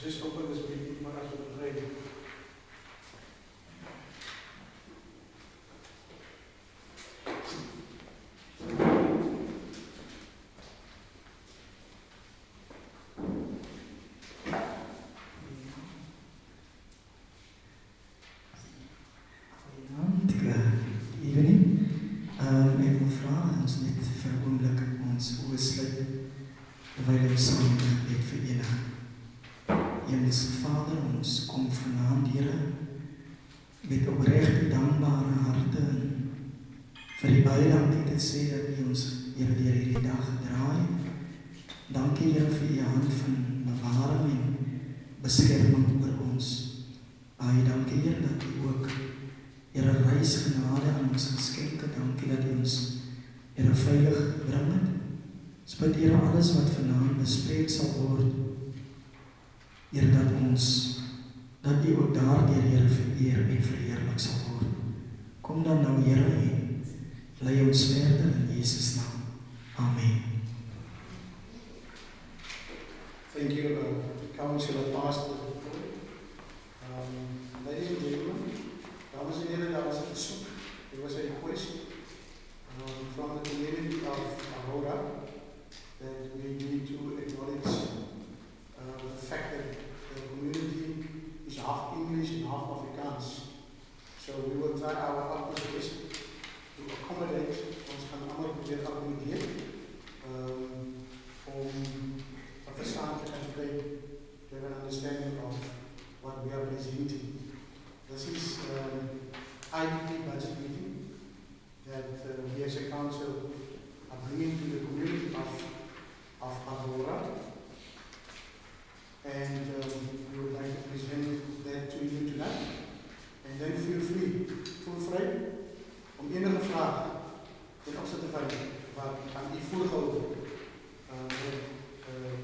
just open this meeting for us to pray. Ek wil vra ons net vir 'n oomblik ons oë sluit terwyl ons saam gebed verenig. Hemelse Vader, ons kom vanaand, Here, met opregte dankbare harte vir die baie dankie te sê dat U ons, Here, deur hierdie dag gedra het. Dankie, Here, vir U hand van bewaring en beskerming oor ons. Baie dankie, Here, dat U ook, Here, reisgenade aan ons geskenk het. Dankie dat U ons, Here, veilig gebring het. Ons bid, Here, alles wat vanaand bespreek sal word, Here, dat U ook daardeur, Here, vereer en verheerlik sal word. Kom dan nou, Here, en lei ons verder in Jesus' naam. Amen. Thank you, Councillor Pastor. Ladies and gentlemen, dames en heren, daar was een verzoek. There was a request from the community of Aurora that we need to acknowledge the fact that the community is half English and half Afrikaans. So we will try our utmost best to accommodate, ons gaan allemaal proberen accommoderen, om een verstaan te gaan krijgen, to have an understanding of what we are presenting. This is IDP budget meeting that we as a council are bringing to the community of Aurora, and we would like to present that to you tonight. And then feel vrij om enige vragen ten opzichte van wat aan u voorgehouden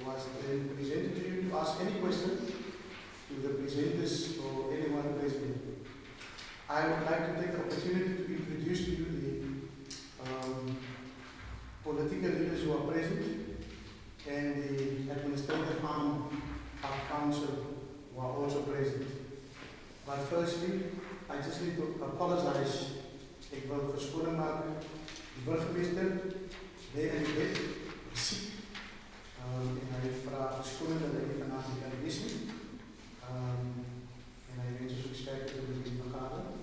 was presented to you, to ask any question to the presenters or anyone present. I would like to take the opportunity to introduce to you the political leaders who are present and the administrative arm of council who are also present. But firstly, I just need to apologize. Ik wil verschoning maken. De burgemeester, hij en ik is ziek. En hij vraagt verschoning dat hij vanavond niet kan wissen. En hij wens ons ook sterker door de vergadering.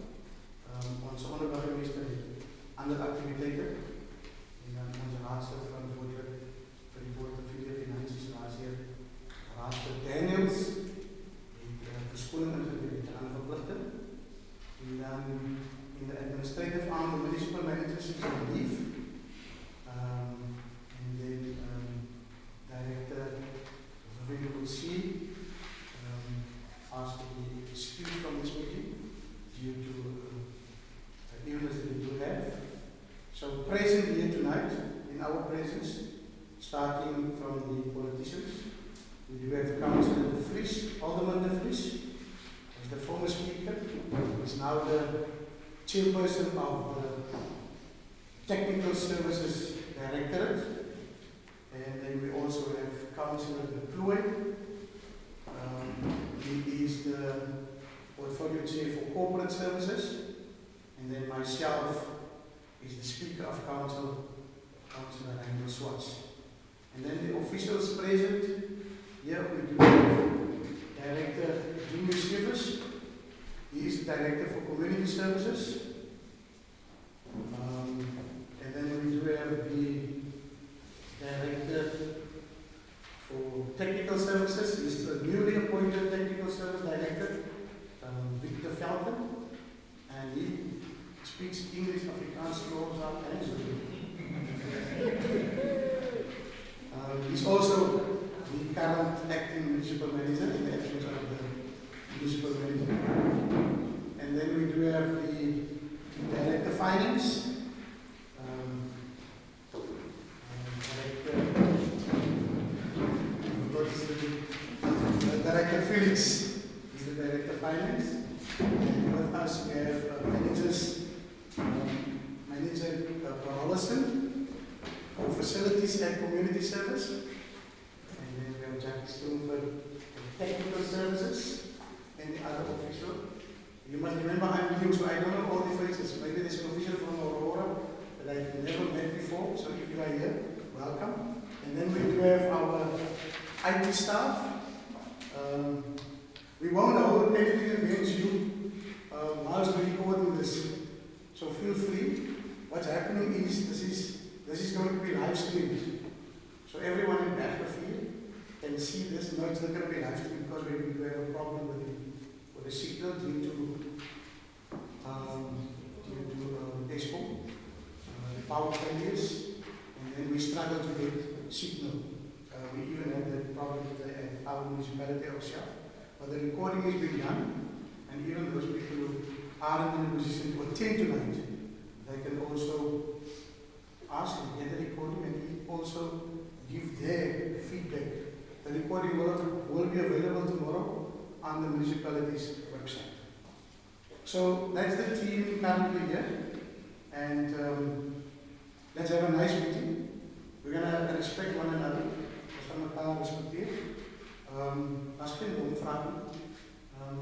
Onze onderburgemeester heeft andere activiteiten. En dan onze raadslid verantwoordelijk voor die boord van financiën, raadslid Daniels, heeft verschoning ingediend aan de verplichten. En dan in de administrative arm, de municipal managers is on leave. And then director, as you will see, asked to be excused from this meeting due to illness that they do have. So present here tonight, in our presence, starting from the politicians, we do have Councillor De Vries, Alderman De Vries, as the former speaker, is now the chairperson of the Technical Services Directorate. And then we also have Councillor De Plooi. He is the portfolio chair for corporate services. And then myself is the speaker of council, Councillor Randall Swartz. And then the officials present, here we do have Director Julius Rivers. He is the Director for Community Services. And then we do have the Director for Technical Services. He is the newly appointed Technical Service Director, Victor Felton. And he speaks English, Afrikaans, Xhosa, and Zulu. He's also the current acting municipal manager in the absence of the municipal manager. And then we do have the Director of Finance, Director Felix is the Director of Finance. And with us we have managers, Manager Rollison for Facilities and Community Service. And then we have Jackie Stoneberg, the technical services, and the other official. You must remember I'm new, so I don't know all the faces. Maybe there's an official from Aurora that I've never met before, so if you are here, welcome. And then we do have our IT staff. We won't hold anything against you whilst we're recording this, so feel free. What's happening is this is going to be live streamed, so everyone in Bergrivier can see this. No, it's not going to be live streamed because we do have a problem with the signal due to Eskom, the power failures, and then we struggle to get signal. We even have that problem at our municipality ourselves. But the recording is being done, and even those people who aren't in a position to attend tonight, they can also ask and get the recording and also give their feedback. The recording will be available tomorrow on the municipality's website. So that's the team currently here, and let's have a nice meeting. We're going to respect one another.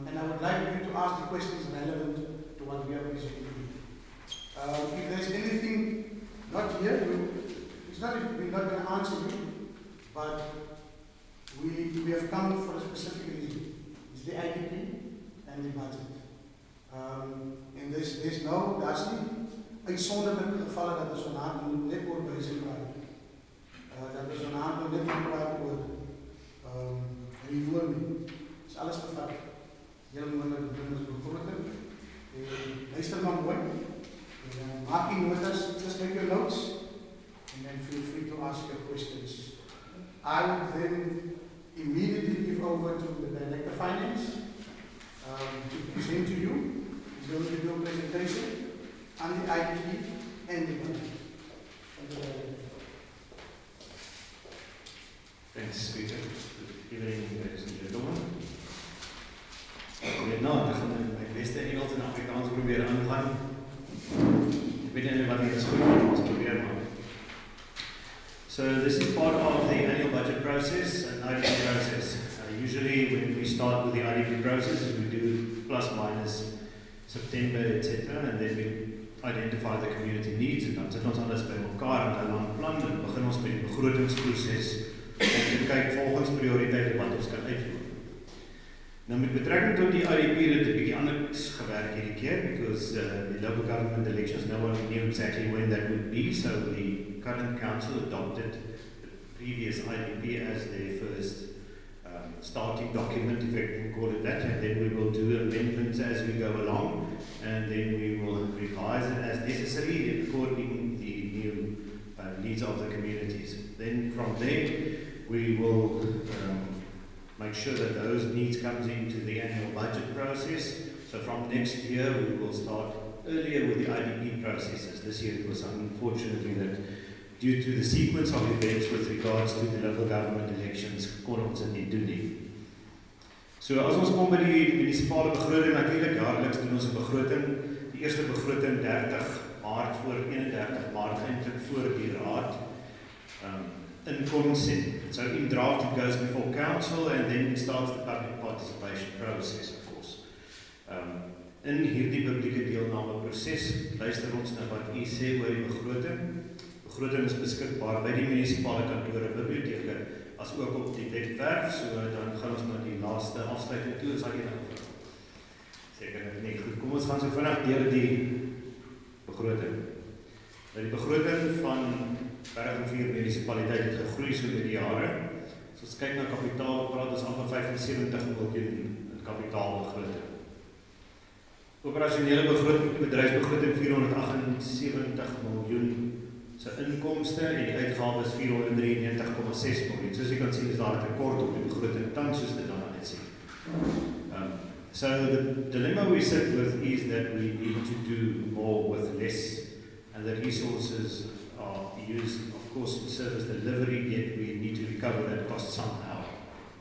And I would like you to ask the questions relevant to what we are presenting. If there's anything not here, we're not going to answer you, but we have come for a specific reason. It's the IDP and the budget. En there's no, daar's nie uitsonderlike gevalle dat ons vanavond net oor behuising praat. Dat ons vanavond net praat oor reforming. Is alles gevat. Heel moeilik doen ons begroting. Luister maar mooi. Maak die notas, just make your notes, and then feel free to ask your questions. I would then immediately give over to the Director of Finance to present to you. He's going to do a presentation on the IDP and the budget. Thanks, Peter. Good evening, ladies and gentlemen. Nou, dan gaan we mijn beste Engels en Afrikaans proberen aangaan. Ik weet niet wat hier is goed, maar ons proberen maar. So this is part of the annual budget process and IDP process. Usually when we start with the IDP process, we do plus minus September, etc. And then we identify the community needs en dan sit ons alles by mekaar en dan plan en begin ons met die begrotingsproses om te kyk volgens prioriteite wat ons kan uitvoer. Nou met betrekking tot die IDP het 'n bietjie anders gewerk hierdie keer because the local government elections, no one knew exactly when that would be, so the current council adopted the previous IDP as their first starting document, if I can call it that, and then we will do amendments as we go along, and then we will revise it as necessary according to the new needs of the communities. Then from there, we will make sure that those needs comes into the annual budget process. So from next year, we will start earlier with the IDP processes. This year it was unfortunately that due to the sequence of events with regards to the local government elections, kon ons dit nie doen nie. So as ons kom by die munisipale begroting, natuurlik jaarliks doen ons 'n begroting. Die eerste begroting 30 Maart voor 31 Maart eintlik voor die raad. In consent. So in draft it goes before council and then it starts the public participation process, of course. In hierdie publieke deelname proses luister ons na wat u sê oor die begroting. Begroting is beskikbaar by die munisipale kantore, biblioteke, as ook op die webwerf, so dan gaan ons na die laaste afsluiting toe, is daar enige vraag? Seker nie, goed, kom ons gaan so vinnig deur die begroting. Nou die begroting van Bergrivier Municipality het gegroei so met die jare. As ons kyk na kapitaal, praat ons amper 75 miljoen in kapitaalbegroting. Operasionele begroting, bedryfsbegroting 478 miljoen se inkomste en die uitgawes 493,6 miljoen. Soos jy kan sien is daar 'n tekort op die begroting tans soos dit dan net sê. So the dilemma we sit with is that we need to do more with less, and the resources are used, of course, for service delivery, yet we need to recover that cost somehow.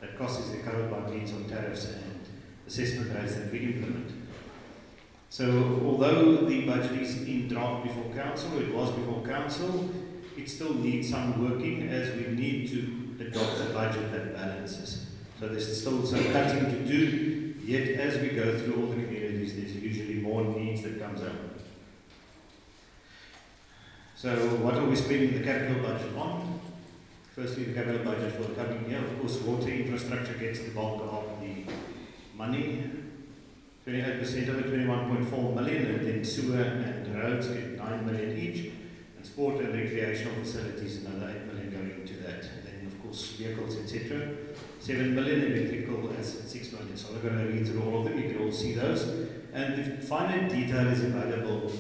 That cost is recovered by means of tariffs and assessment rates that we implement. So although the budget is in draft before council, it was before council, it still needs some working as we need to adopt a budget that balances. So there's still some cutting to do, yet as we go through all the communities, there's usually more needs that comes up. So what are we spending the capital budget on? Firstly, the capital budget for the coming year. Of course, water infrastructure gets the bulk of the money. 28% of it, 21.4 million, and then sewer and roads get 9 million each, and sport and recreational facilities another 8 million going into that. And then of course vehicles, etc. 7 million, electrical assets 6 million. So I'm not going to read through all of them, you can all see those. And the finite detail is available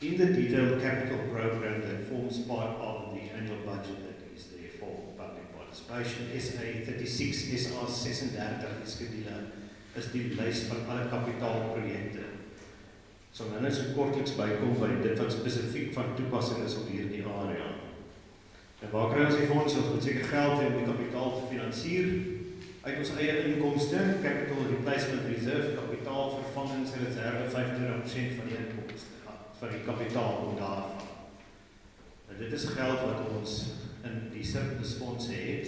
in the detailed capital program that forms part of the annual budget that is there for public participation. SA 36, SA 36 is gedeel is die lys van alle kapitaalprojekte. So nou net so kortliks bykom by dit wat spesifiek van toepassing is op hierdie area. En waar kry ons die fonds? Ons moet seker geld hê om die kapitaal te finansier uit ons eie inkomste, capital replacement reserve, kapitaalvervangingsreserve 25% van die inkomste van die kapitaal daarvan. En dit is geld wat ons in die surplusfondse het,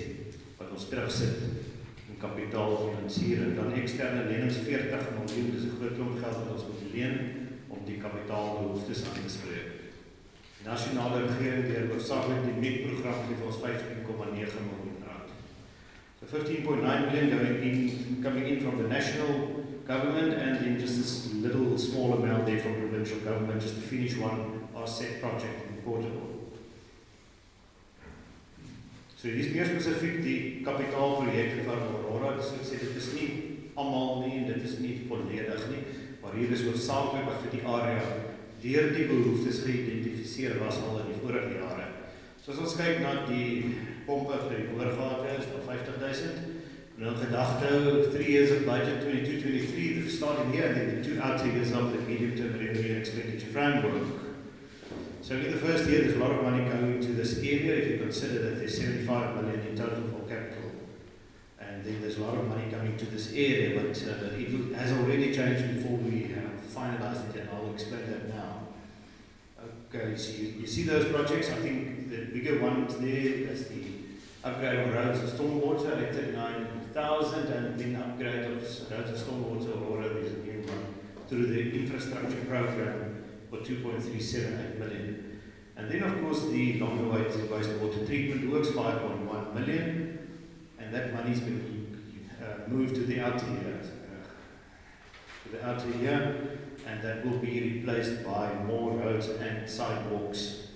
wat ons terugsit in kapitaal finansier, en dan eksterne lenings 40 miljoen, dis 'n groot klomp geld wat ons moet leen om die kapitaalbehoeftes aan te spreek. Die nasionale regering deur hoofsaaklik die MEC-program gee vir ons 15,9 miljoen rand. So 15.9 million coming in from the national government, and then just this little small amount there from provincial government just to finish one offset project in Portugal. So dit is meer spesifiek die kapitaalprojekte van Aurora, dus ek sê dit is nie almal nie en dit is nie volledig nie, maar hier is hoofsaaklik wat vir die area deur die behoeftes geïdentifiseer was al in die vorige jare. So as ons kyk na die pompe vir die boorgate is van 50,000, en in gedagte 3 years of budget 22-23, starting here and then the 2 outer years of the medium-term revenue and expenditure framework. So in the first year, there's a lot of money going to this area, if you consider that there's 75 million in total for capital. And then there's a lot of money coming to this area, but it has already changed before we finalized it, and I'll explain that now. Okay, so you see those projects. I think the bigger ones there, that's the upgrade of roads and stormwater, 89,000, and then upgrade of roads and stormwater, Aurora, there's a new one, through the infrastructure program for 2.378 million. And then of course the long-awaited wastewater treatment works, 5.1 million, and that money's been moved to the outer year, and that will be replaced by more roads and sidewalks.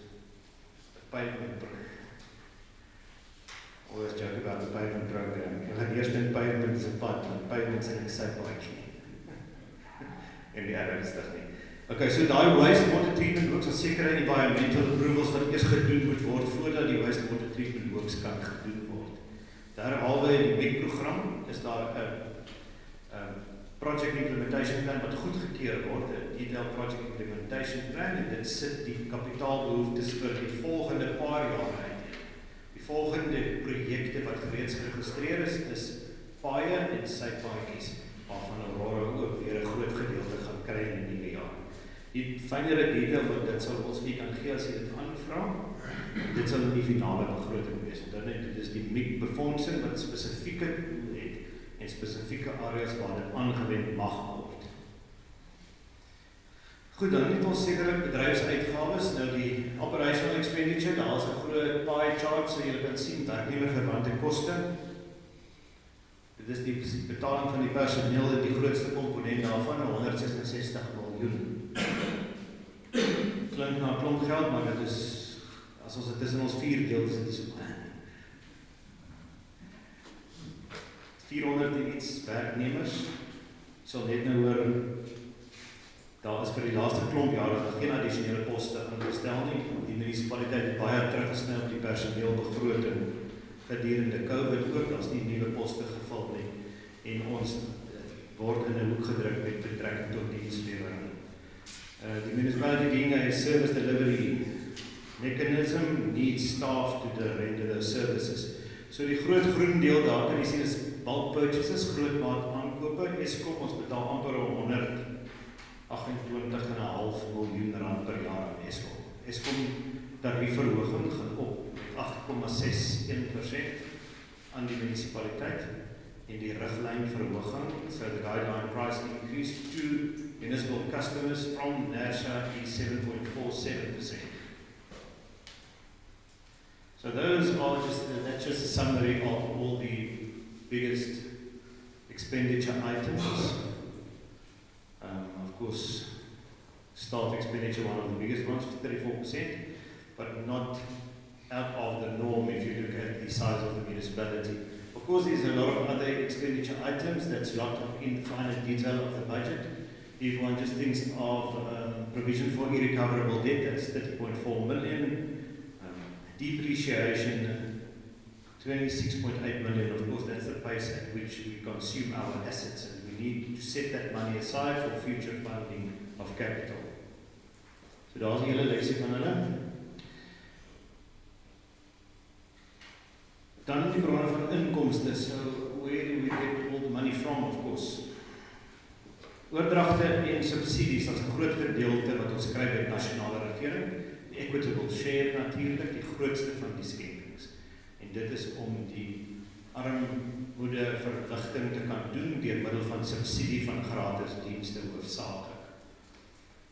Pavement. Always joke about the pavement program. You had eerst in pavement is 'n pad, and pavement's in 'n sidewalkie. En die ander is dit nie. Okay, so daai wastewater treatment works as sekere environmental approvals wat eers gedoen moet word voordat die wastewater treatment works kan gedoen word. Derhalwe in die MEC-program is daar 'n project implementation plan wat goedgekeur word, 'n detailed project implementation plan, en dit sit die kapitaalbehoeftes vir die volgende paar jaar uit. Die volgende projekte wat reeds geregistreer is paaie en sypaadjies, waarvan Aurora ook weer 'n groot gedeelte gaan kry in die nuwe jaar. Die fynere detail wat dit sal ons nie kan gee as jy dit aanvra. Dit sal in die finale begroting wees. Dit is die MEC-befondsing wat spesifieke doel het en spesifieke areas waar dit aangewend mag word. Goed, dan het ons sekerlik bedryfsuitgawes. Nou die operational expenditure, daar is 'n groot pie chart, so jy kan sien werknemerverwante koste. Dit is die betaling van die personeel en die grootste komponent daarvan, 166 miljoen. Klink na 'n klomp geld, maar dit is, as ons dit tussen ons 4 deel, is dit so 400 en iets werknemers. Sal net nou hoor, daar is vir die laaste klomp jare geen addisionele poste ingestel nie. Die munisipaliteit het baie teruggesny op die personeelbegroting gedurende COVID ook, daar's nie nuwe poste gevul nie. En ons word in 'n hoek gedruk met betrekking tot dienslewering. The municipality being a service delivery mechanism needs staff to render those services. So die groot groen deel daar kan jy sien is bulk purchases, grootmaat aankope. Eskom ons betaal amper 128,5 miljoen rand per jaar aan Eskom. Eskom tariefverhoging gaan op met 8,61% aan die munisipaliteit. in die riglyn verhoging, so the guideline price increase to municipal customers from NERSA is 7.47%. So that's just a summary of all the biggest expenditure items. Of course, staff expenditure, one of the biggest ones, 34%, but not out of the norm if you look at the size of the municipality. Of course, there's a lot of other expenditure items that's locked up in the finer detail of the budget. If one just thinks of provision for irrecoverable debt, that's 30.4 million. Depreciation, 26.8 million. Of course, that's the pace at which we consume our assets, and we need to set that money aside for future funding of capital. So daar's die hele lysie van hulle. Dan die bronne van inkomste. So where do we get all the money from, of course? Oordragte en subsidies, dat is 'n groot gedeelte wat ons kry by die nasionale regering. Die equitable share natuurlik, die grootste van die skenkings. En dit is om die armoede verligting te kan doen deur middel van subsidie van gratis dienste hoofsaaklik.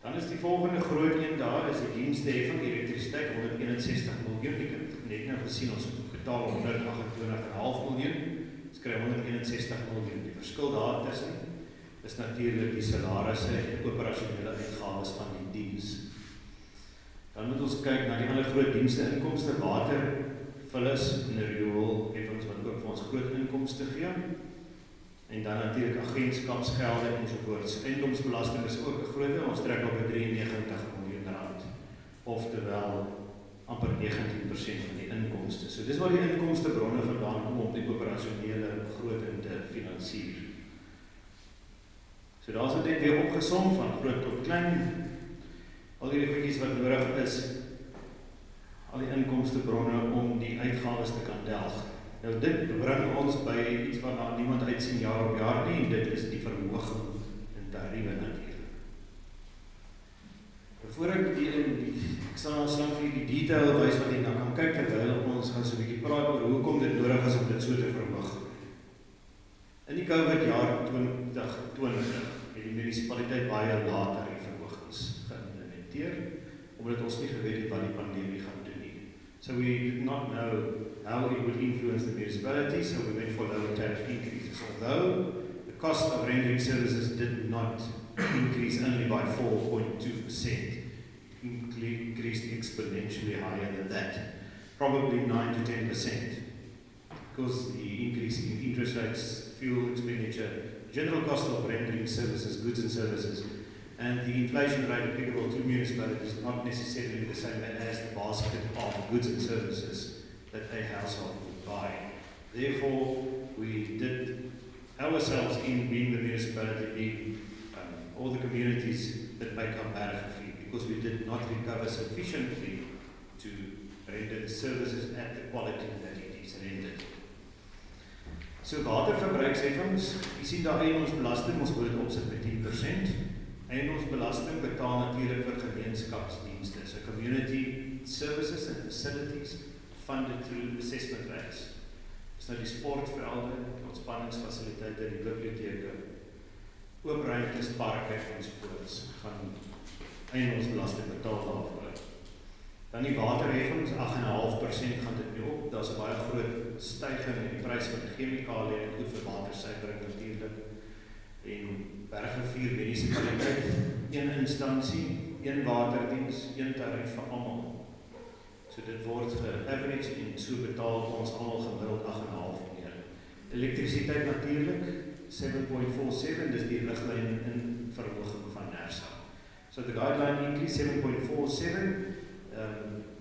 Dan is die volgende groot een daar, is die diensteheffing elektrisiteit, 161 miljoen. Ek het net nou gesien, ons betaal 128,5 miljoen, ons kry 161 miljoen. Die verskil daartussen is natuurlik die salarisse en operasionele uitgawes van die diens. Dan moet ons kyk na die ander groot dienste inkomste, water, vullis en riool, heffings wat ook vir ons groot inkomste gee. En dan natuurlik agentskapsgelde ensovoorts. Eiendomsbelasting is ook 'n groot, ons trek op 93 miljoen rand. Oftewel amper 19% van die inkomste. So dis waar die inkomstebronne vandaan kom om die operasionele begroting te finansier. So daar's dit net weer opgesom van groot tot klein. Al die goedjies wat nodig is, al die inkomstebronne om die uitgawes te kan delg. Nou dit bring ons by iets wat niemand uitsien jaar op jaar nie, en dit is die verhoging in tariewe natuurlik. Voor ek ek sal vir die detail wys wat jy nou kan kyk terwyl ons gaan so 'n bietjie praat oor hoekom dit nodig is om dit so te verhoog. In die COVID jaar 2020 het die munisipaliteit baie later die verhogings geïmplementeer, omdat ons nie geweet het wat die pandemie gaan doen nie. So we did not know how it would influence the municipality, so we went for lower tariff increases. Although the cost of rendering services did not increase only by 4.2%, it increased exponentially higher than that, probably 9 to 10%, because the increase in interest rates, fuel expenditure, general cost of rendering services, goods and services, and the inflation rate applicable to municipalities is not necessarily the same as the basket of goods and services that a household would buy. Therefore, we did ourselves in being the municipality, being all the communities that make up Bergrivier, because we did not recover sufficiently to render the services at the quality that it is rendered. So waterverbruiksheffings, jy sien daar eiendomsbelasting, ons wil dit opsit met 10%. Eiendomsbelasting betaal natuurlik vir gemeenskapsdienste, so community services and facilities funded through assessment rates. Dis nou die sportvelde, die ontspanningsfasiliteite, die biblioteke, oop ruimtes, parke ensovoorts van eiendomsbelasting betaal daarvoor. Dan die waterheffings, 8,5% gaan dit nie op. Daar's 'n baie groot styging in die prys van chemikalie en goed vir watersuiwering natuurlik. En Bergrivier Municipality, een instansie, een waterdiens, een tarief vir almal. So dit word ge-average en so betaal ons almal gemiddeld 8,5 meer. Elektrisiteit natuurlik, 7.47, dis die riglyn in verhoging van NERSA. So the guideline increase 7.47,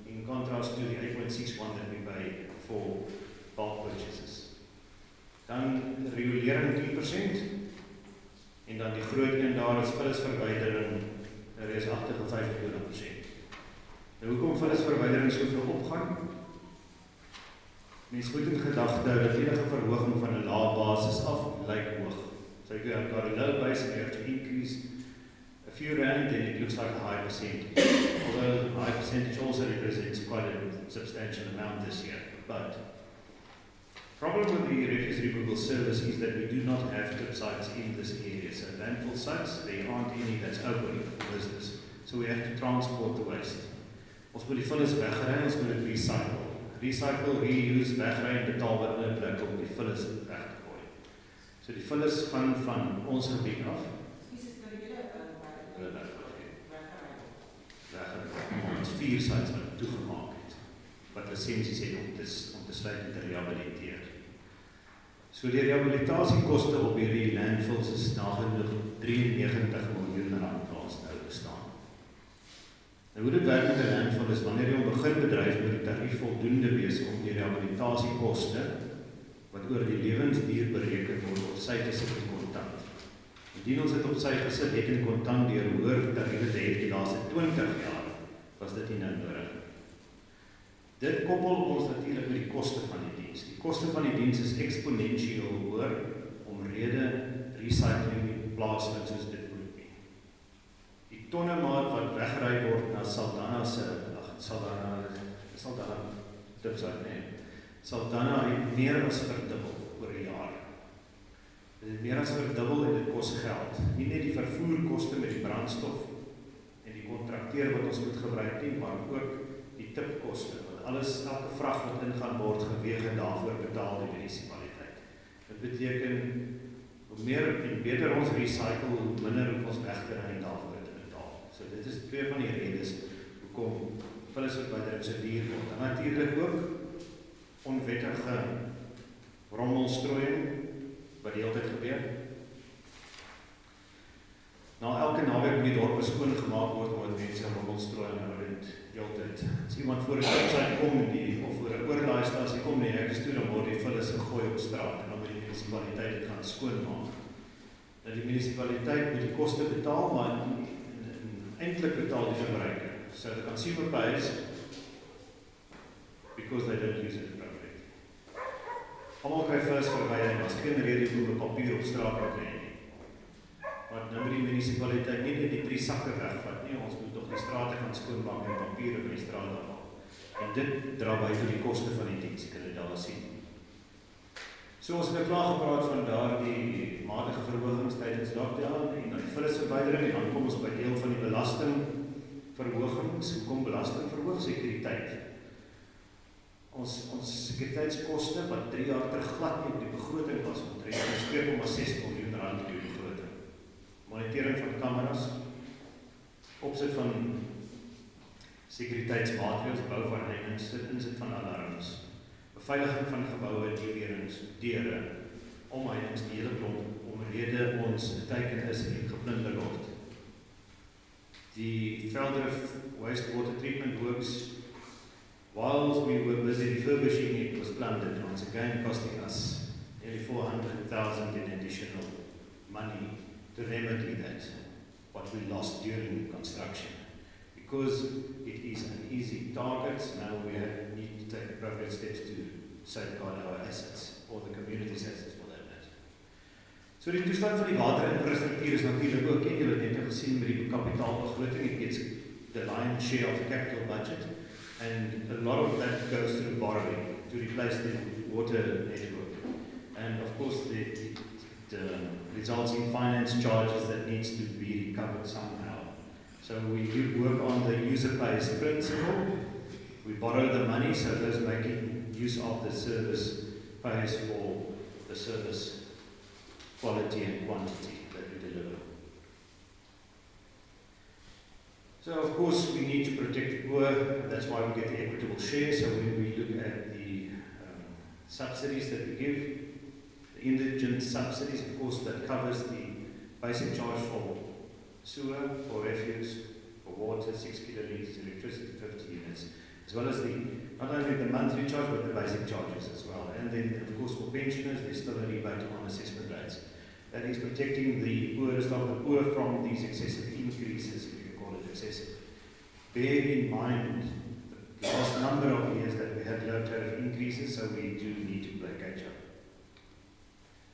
in contrast to the 8.61 that we pay for bulk purchases. Dan regulering 10%, en dan die groot een daar is vullisverwydering, reusagtige 25%. Nou hoekom vullisverwydering soveel opgaan? Mens moet in gedagte hou dat enige verhoging van 'n lae basis af lyk hoog. So if you have got a low base and you have to increase a few rand, then it looks like a high percentage. Although a high percentage also represents quite a substantial amount this year. But Problem with the refuse removal service is that we do not have tip sites in this area. So landfill sites, there aren't any that's open for business. So we have to transport the waste. Ons moet die vullis wegry, ons moet dit recycle. Recycle, reuse, wegry en betaal wat in 'n plek om die vullis weg te gooi. So die vullis gaan van ons gebied af. Hulle weggooi. Ons 4 sites wat toegemaak het, wat lisensies het om te sluit en te rehabiliteer. So die rehabilitasiekoste op hierdie landfills is nagenoeg 93 miljoen rand plaas nou bestaan. Nou hoe dit werk met 'n landfill is, wanneer jy begin bedryf moet die tarief voldoende wees om die rehabilitasiekoste wat oor die lewensduur bereken word op sy te sit in kontant. Indien ons dit op sy gesit het in kontant deur hoër tariewe te hê die laaste 20 jaar, was dit nie nou nodig. Dit koppel ons natuurlik met die koste van die diens. Die koste van die diens is eksponensieel hoër omrede recycling nie plaasvind soos dit moet nie. Die tonne maat wat weggery word na Saldanha Saldanha het meer as verdubbel oor 'n jaar. Dit het meer as verdubbel en dit kos geld. Nie net die vervoerkoste met die brandstof en die kontrakteur wat ons moet gebruik nie, maar ook die tipkoste. Alles, elke vrag wat ingaan word geweeg en daarvoor betaal die munisipaliteit. Dit beteken, hoe meer en beter ons recycle, hoe minder hoef ons weg te ry en daarvoor te betaal. So dit is 2 van die redes hoekom vullisverwydering so duur word. En natuurlik ook onwettige rommelstrooiing wat die hele tyd gebeur. Na elke naweek moet die dorpe skoon gemaak word omdat mense rommelstrooiing hou dit heeltyd. As iemand voor 'n webwerf kom of voor 'n oorlaaistasie kom nie, ek is toe dan word die vullis gegooi op straat en dan moet die munisipaliteit dit gaan skoonmaak. Nou die munisipaliteit moet die koste betaal, maar eintlik betaal die verbruiker. So the consumer pays because they don't use it appropriately. Almal kry vullis verwydering, as geen rede om 'n papier op straat te kry nie. Maar nou moet die munisipaliteit nie net die 3 sakke wegvat nie, ons moet tog die strate gaan skoonmaak en papier op die straat afhaal. En dit dra by tot die koste van die diens, kan jy daar sien. So ons het klaar gepraat van daardie matige verhogings tydens lockdown en die vullisverwydering en dan kom ons by deel van die belastingverhogings. Hoekom belasting verhoog? Sekuriteit. Ons sekuriteitskoste wat 3 jaar terug glad nie op die begroting was, omtrent 2,6 miljoen rand op die begroting. Monitering van kameras, opsit van sekuriteitsmaatreëls, bou van insit van alarms, beveiliging van geboue, deurings, deure, omheininge, die hele klomp, omrede ons teiken is en geplunder word. Die Veldrift wastewater treatment works, whilst we were busy refurbishing it, was plundered, once again costing us nearly 400,000 in additional money to remedy that, what we lost during construction. Because it is an easy target, now we need to take appropriate steps to safeguard our assets, or the community's assets for that matter. So die toestand van die waterinfrastruktuur is natuurlijk ook, en julle het net gesien met die kapitaalbegroting, it gets the lion's share of the capital budget, and a lot of that goes through borrowing to replace the water network. And of course it results in finance charges that needs to be recovered somehow. So we work on the user pays principle. We borrow the money, so those making use of the service pays for the service quality and quantity that we deliver. So of course we need to protect the poor, that's why we get the equitable share. So when we look at the subsidies that we give, the indigent subsidies, of course that covers the basic charge for sewer, for refuse, for water, 6 kilolitres, electricity, 50 units, as well as not only the monthly charge, but the basic charges as well. And then, of course, for pensioners, there's still a rebate on assessment rates. That is protecting the poorest of the poor from these excessive increases, if you can call it excessive. Bear in mind the last number of years that we had low tariff increases, so we do need to play catch up.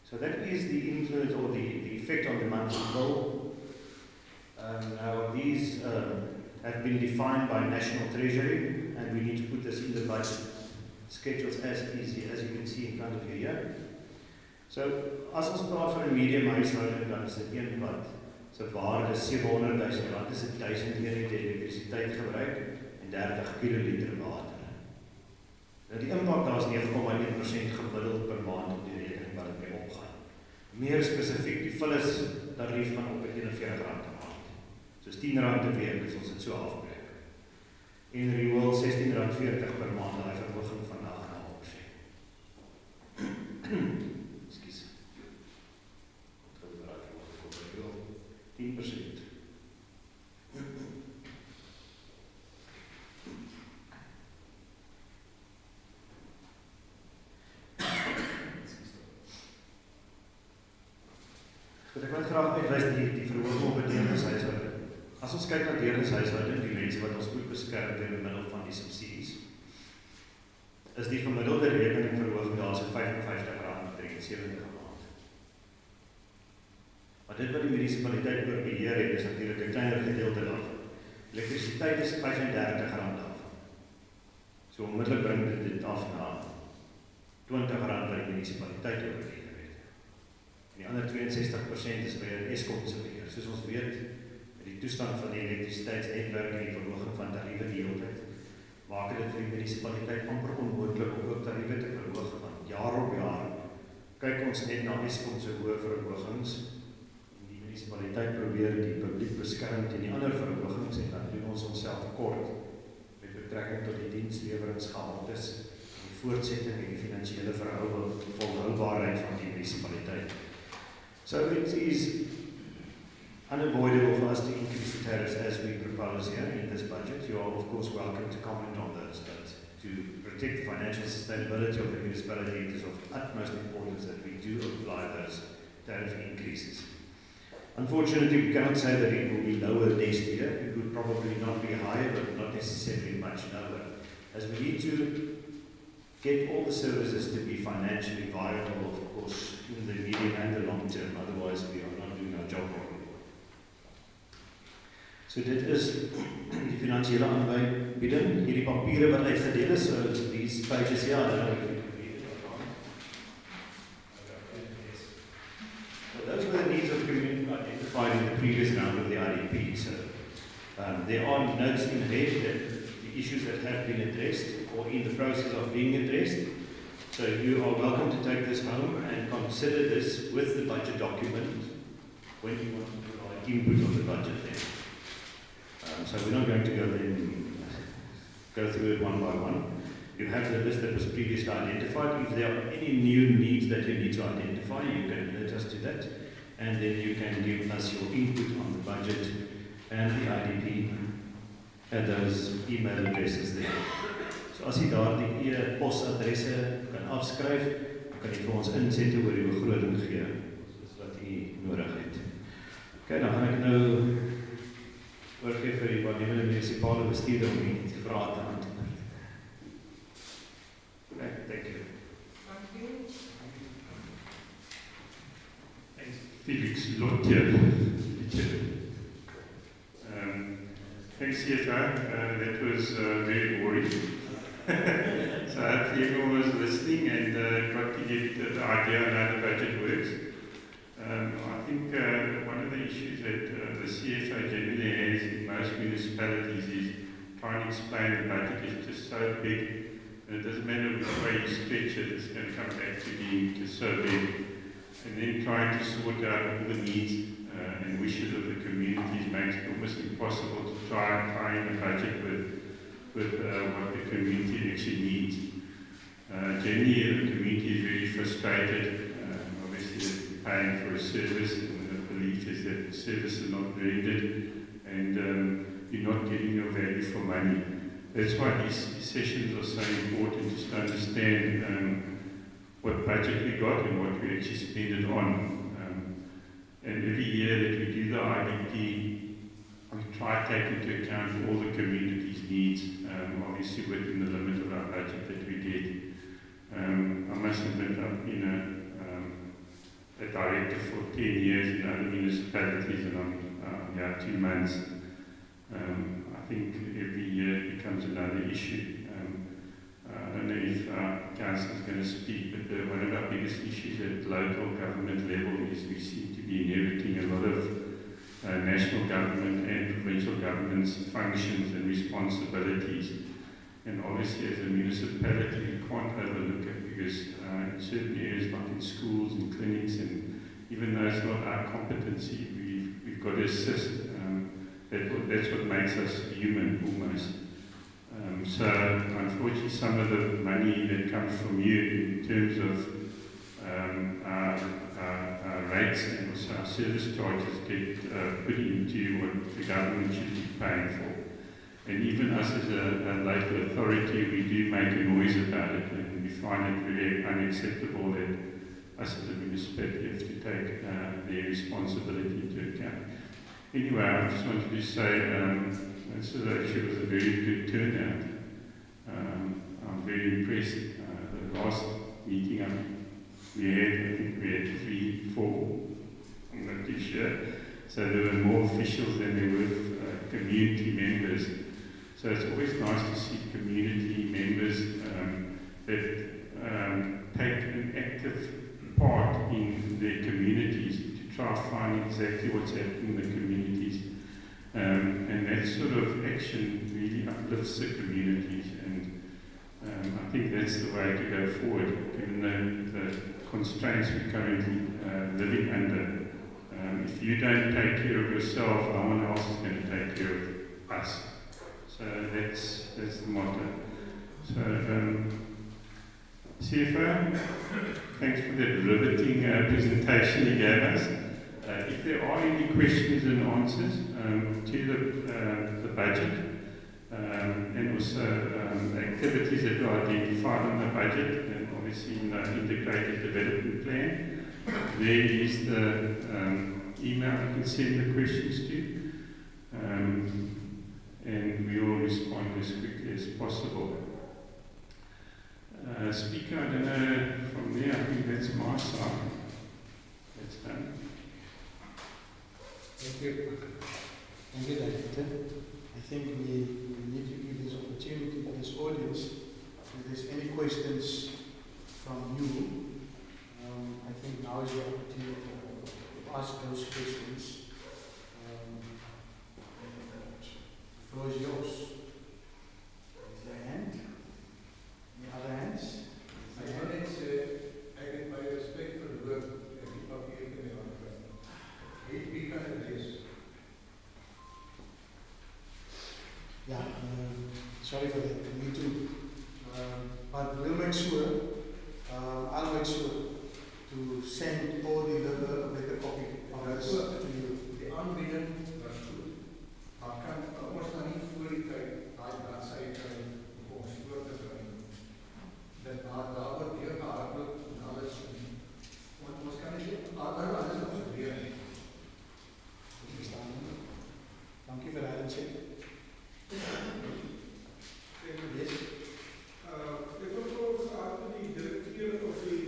So that is the influence or the effect on the monthly bill. Now these have been defined by National Treasury, and we need to put this in the budget schedule's as easy as you can see in front of you here. So, as ons praat van 'n medium huishouding, dan is dit een wat se waarde is R700,000, is dit 1000 eenheid elektrisiteit gebruik en 30 kiloliter water. Nou die impak daar is 9,1% gemiddeld per maand op die rekening wat dit mee opgaan. Meer spesifiek, die vullis tarief gaan op R41 per maand. So is R10 per week as ons dit so afbreek. En rewel R16,40 per maand, daai verhoging van 9,5%. Ekskuus. Wat gaan daar voor 10%. Goed, ek wil graag uitwys die verhoging op 'n deernishuishouding. As ons kyk na deernishuishouding, die mense wat ons goed beskerm deur middel van die subsidies, is die gemiddelde rekeningverhoging daar so R55,73 per maand. Maar dit wat die munisipaliteit oor beheer het, is natuurlik 'n kleiner gedeelte daarvan. Elektrisiteit is R35 daarvan. So onmiddellik bring dit af na R20 wat die munisipaliteit oor beheer het. En die ander 62% is by Eskom se beheer. Soos ons weet, met die toestand van die elektrisiteitsnetwerk en die verhoging van tariewe die hele tyd, maak dit vir die munisipaliteit amper onmoontlik om ook tariewe te verhoog, want jaar op jaar kyk ons net na Eskom se hoë verhogings en die munisipaliteit probeer die publiek beskerm teen die ander verhogings en dan doen ons onsself kort met betrekking tot die diensleweringsgehaltes, die voortsetting en die finansiële volhoubaarheid van die munisipaliteit. So it is unavoidable for us to increase the tariffs as we propose here in this budget. You are of course welcome to comment on those, but to protect the financial sustainability of the municipality, it is of utmost importance that we do apply those tariff increases. Unfortunately, we cannot say that it will be lower next year. It would probably not be higher, but not necessarily much lower, as we need to get all the services to be financially viable, of course, in the medium and the long term. Otherwise, we are not doing our job properly. So dit is die finansiële aanbieding. Hierdie papiere wat uitgedeel is, so these pages here, I don't know if you can read it or not. So those were the needs of the community identified in the previous round of the IDP. So there are notes in red that the issues that have been addressed or in the process of being addressed. So you are welcome to take this home and consider this with the budget document when you want to provide input on the budget then. So we're not going to go through it one by one. You have the list that was previously identified. If there are any new needs that you need to identify, you can alert us to that, and then you can give us your input on the budget and the IDP at those email addresses there. So as jy daar die e-posadresse kan afskryf, kan jy vir ons insette oor die begroting gee, soos wat jy nodig het. Okay, dan gaan ek nou oorgee vir die waarnemende munisipale bestuurder om die vrae te antwoord. Okay, thank you. Felix Lottier. Thanks, CFO. That was very boring. So I hope everyone was listening and got to get the idea on how the budget works. I think one of the issues that the CFO generally has in most municipalities is trying to explain the budget is just so big, and it doesn't matter which way you stretch it, it's going to come back to being just so big. And then trying to sort out all the needs and wishes of the communities makes it almost impossible to try and find a budget with what the community actually needs. Generally, the community is very frustrated. Obviously, they're paying for a service, and the belief is that the service is not rendered, and you're not getting your value for money. That's why these sessions are so important, just to understand what budget we got and what we actually spend it on. And every year that we do the IDP, we try to take into account all the community's needs, obviously within the limit of our budget that we get. I must admit I've been a director for 10 years in other municipalities, and I'm here 2 months. I think every year it becomes another issue. I don't know if if council is going to speak, but one of our biggest issues at local government level is we seem to be inheriting a lot of national government and provincial government's functions and responsibilities. And obviously as a municipality we can't overlook it because in certain areas like in schools and clinics, and even though it's not our competency, we've got to assist. That's what makes us human almost. So unfortunately some of the money that comes from you in terms of our rates and also our service charges get put into what the government should be paying for. And even us as a local authority, we do make a noise about it, and we find it very unacceptable that us as a municipality have to take their responsibility into account. Anyway, I just wanted to say this actually was a very good turnout. I'm very impressed. The last meeting we had, I think we had 3, 4, I'm not too sure. So there were more officials than there were community members. So it's always nice to see community members that take an active part in their communities to try to find exactly what's happening in the communities. And that sort of action really uplifts the communities, and I think that's the way to go forward, given the constraints we're currently living under. If you don't take care of yourself, no one else is going to take care of us. So that's the motto. So CFO, thanks for that riveting presentation you gave us. If there are any questions and answers to the budget and also the activities that are identified on the budget and obviously in the integrated development plan, there is the email you can send the questions to, and we will respond as quickly as possible. Speaker, I don't know, from there I think that's my side. That's done. Thank you. Thank you, Director. I think we need to give this opportunity to this audience. If there's any questions from you, I think now is the opportunity to ask those questions. The floor is yours. Raise your hand. Any other hands? I wanted to add my respect for the work that you are doing on the It because it is. Yeah, sorry for that. Me too. But we'll make sure, I'll make sure to send all the letter copy of this to you. The aanbieding was goed. Maar kan ons nou nie voor die tyd daai bladsy kry om ons voor te bring. Dat daar word weer gehardloop en alles. Want ons kan nie alles nog gebeur nie. Dank u vir daai check. Yes. Ik wil vragen of die directeur of die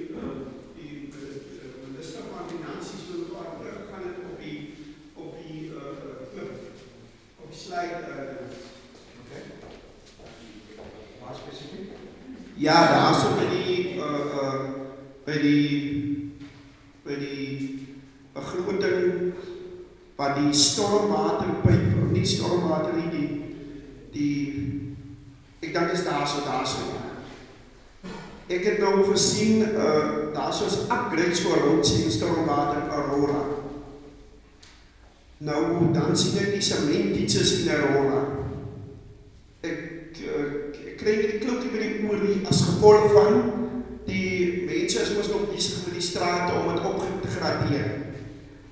minister van Financiën wil teruggaan op die slide. Okay. Waar specifiek? Ja, daar is by die begroting wat die stormwaterpyp, nie stormwater nie, die ek dink is daar so. Ek het nou gesien, daar soos upgrades vir roadsien stormwater Aurora. Nou, dan sien ek die cementdietjes in Aurora. Ek kry nie die klokkie by die oor nie, as gevolg van die mense is ons nog bezig met die strate om het op te gradeer.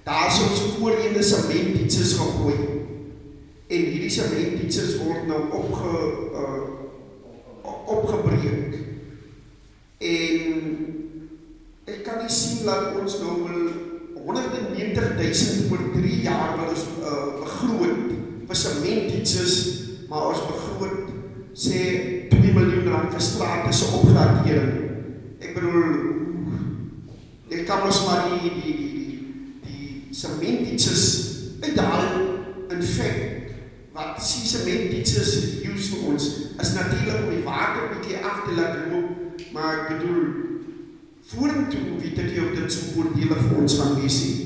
Daar is ons voorheen die cementdietjes gegooi. En hierdie cementdietjes word nou opgebreek. En ek kan nie sien dat ons nou wil 190.000 oor 3 jaar wil ons begroot vir cementdietjes, maar ons begroot sê 2 miljoen rand vir strate se opgradering. Ek bedoel, ek kan ons maar die cementdietjes uithaal. In fact, wat die cementdietjes use vir ons, is natuurlijk om die water bykie af te laat loop, maar ek bedoel, vorentoe weet ek nie of dit so voordelig vir ons gaan wees nie.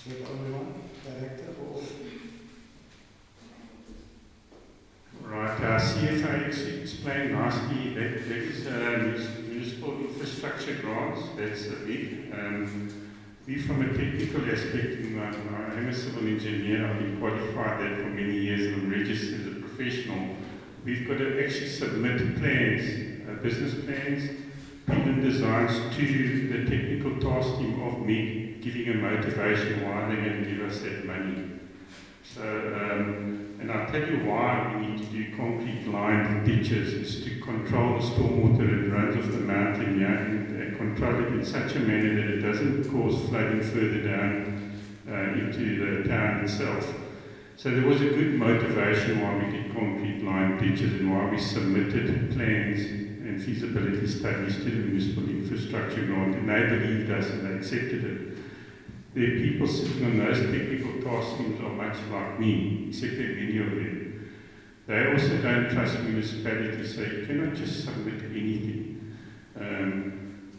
Is that the only one? Director or? Right, CFA explained nicely that there is municipal infrastructure grants, that's a big. We from a technical aspect, I am a civil engineer, I've been qualified that for many years, I'm registered as a professional. We've got to actually submit plans, business plans, even designs to the technical task team of me, giving a motivation why they're going to give us that money. So, and I'll tell you why we need to do concrete lined ditches, is to control the stormwater that runs off the mountain here and control it in such a manner that it doesn't cause flooding further down into the town itself. So there was a good motivation why we did concrete lined ditches and why we submitted plans and feasibility studies to the municipal infrastructure grant, and they believed us and they accepted it. There are people sitting on those technical task teams are much like me, except there are many of them. They also don't trust municipalities, so you cannot just submit anything.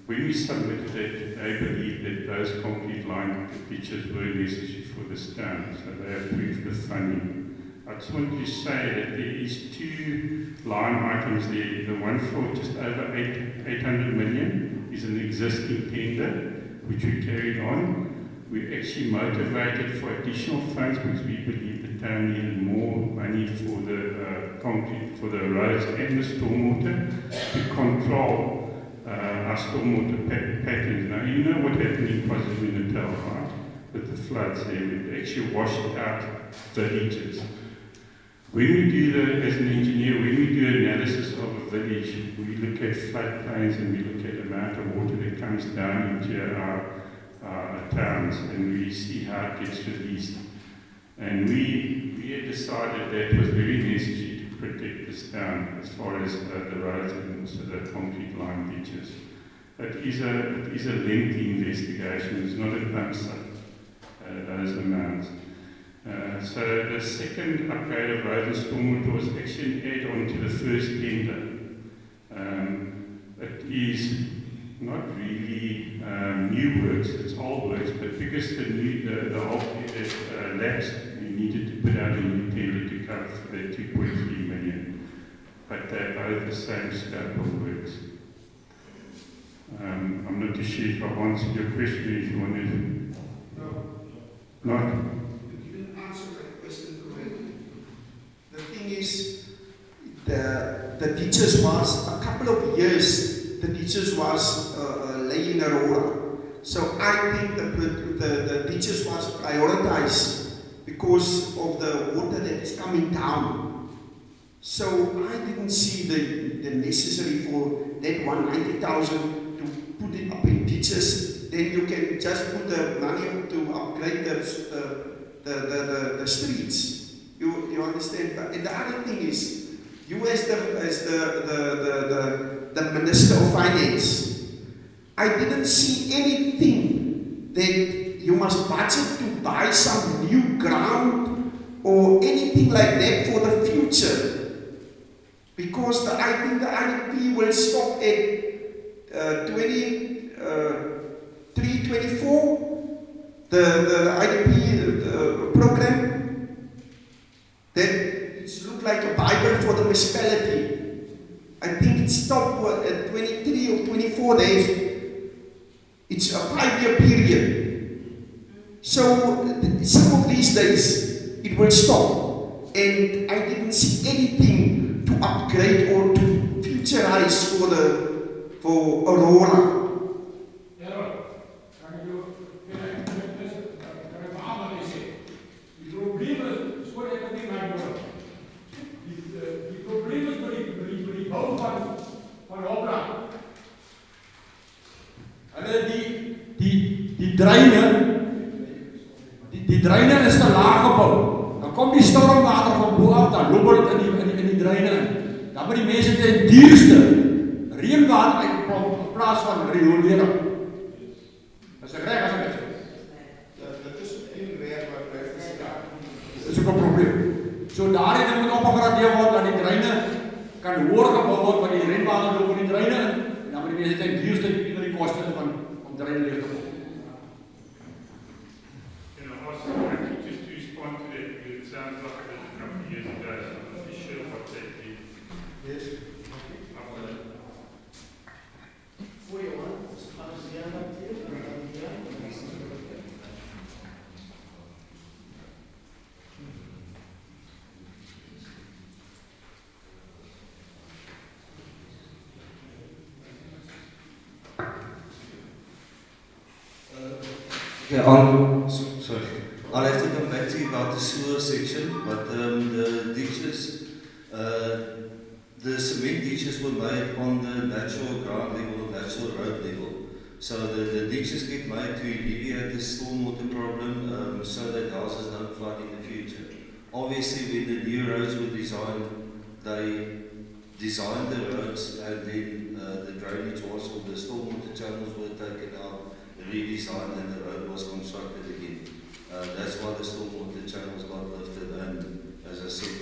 When we submitted it, they believed that those concrete line ditches were necessary for this town, so they approved the funding. I just want to say that there is 2 line items there. The one for just over 800 million is an existing tender, which we carried on. We actually motivated for additional funds because we believe the town needed more money for the concrete, for the roads and the stormwater to control our stormwater patterns. Now, you know what happened in KwaZulu-Natal, right? With the floods there, we actually washed out villages. When we do as an engineer, when we do analysis of a village, we look at floodplains and we look at the amount of water that comes down into our towns, and we see how it gets released. And we had decided that it was very necessary to protect this town as far as the roads and also the concrete line ditches. It is a lengthy investigation, it's not a lump sum, those amounts. So the second upgrade of road and stormwater was actually an add-on to the first tender. It is not really new works, it's old works, but because the old tender lapsed, we needed to put out a new tender to cover for that 2.3 million. But they're both the same scope of works. I'm not too sure if I answered your question, if you want to. No. Not? You didn't answer my question correctly. The thing is, the ditches was a couple of years, the ditches was laying in Aurora. So I think the ditches was prioritized because of the water that is coming down. So I didn't see the necessary for that 190,000 to put it up in ditches. Then you can just put the money to upgrade the streets. You understand? And the other thing is, you as the Minister of Finance, I didn't see anything that you must budget to buy some new ground or anything like that for the future. Because I think the IDP will stop at 23-24, the IDP program. That it looked like a Bible for the municipality. I think it stopped at 23 or 24 days. It's a 5-year period. So some of these days it will stop. And I didn't see anything to upgrade or to futurize for Aurora. Die dreine is te laag gebou. Dan kom die stormwater van bo af, dan loop dit in die dreine in. Dan moet die mense ten duurste reënwater uitpomp in plaas van riolering. Dis reg as ek dit sê. Dit is een reg wat bly gestaan. Dis ook 'n probleem. So daardie ding moet opgegradeer word dat die dreine kan hoor gebou word want die renwater loop in die dreine in en dan moet die mense ten duurste die koste van om dreine leeg te pomp. You know, also, actually, just to respond to that, because it sounds like a couple of years ago, I'm not really sure what they did. Yes. Voor Johan, gaan we zeer actief. Sorry. I'll have to come back to you about the sewer section, but the ditches, the cement ditches were made on the natural ground level, natural road level. So the ditches get made to alleviate the stormwater problem, so that houses don't flood in the future. Obviously, when the new roads were designed, they designed the roads, and then the drainage was, or the stormwater channels were taken out, redesigned, and the road was constructed again. That's why the stormwater channels got lifted, and as I said,